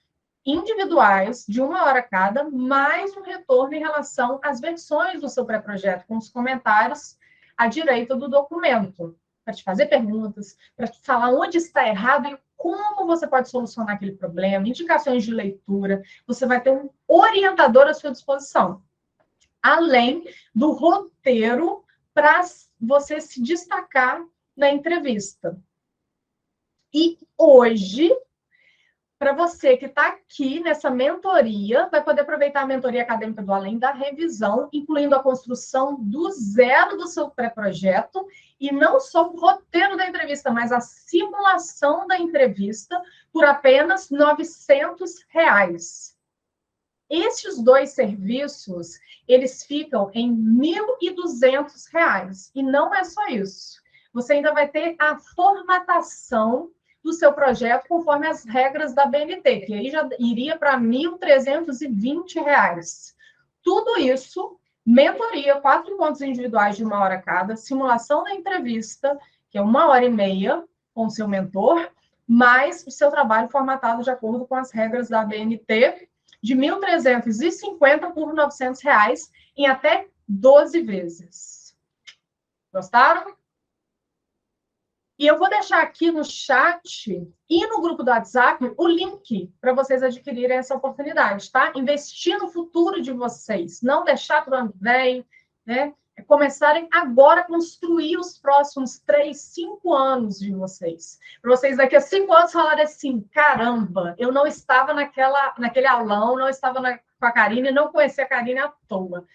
individuais, de 1 hora cada, mais um retorno em relação às versões do seu pré-projeto, com os comentários à direita do documento, para te fazer perguntas, para te falar onde está errado e como você pode solucionar aquele problema, indicações de leitura, você vai ter um orientador à sua disposição. Além do roteiro para você se destacar na entrevista. E hoje, para você que está aqui nessa mentoria, vai poder aproveitar a mentoria acadêmica do Além da Revisão, incluindo a construção do zero do seu pré-projeto, e não só o roteiro da entrevista, mas a simulação da entrevista por apenas R$ 900. Estes 2 serviços, eles ficam em R$ 1.200. E não é só isso. Você ainda vai ter a formatação do seu projeto conforme as regras da BNT, que aí já iria para R$ 1.320. Tudo isso, mentoria, 4 encontros individuais de 1 hora cada, simulação da entrevista, que é 1h30 com o seu mentor, mais o seu trabalho formatado de acordo com as regras da BNT, de R$ 1.350 por R$ 900 em até 12 vezes. Gostaram? E eu vou deixar aqui no chat e no grupo do WhatsApp o link para vocês adquirirem essa oportunidade, tá? Investir no futuro de vocês, não deixar para o ano que vem, né? começarem agora a construir os próximos 3, 5 anos de vocês. Para vocês daqui a 5 anos falarem assim, caramba, eu não estava naquele aulão, não estava com a Karine, não conhecia a Karine à toa.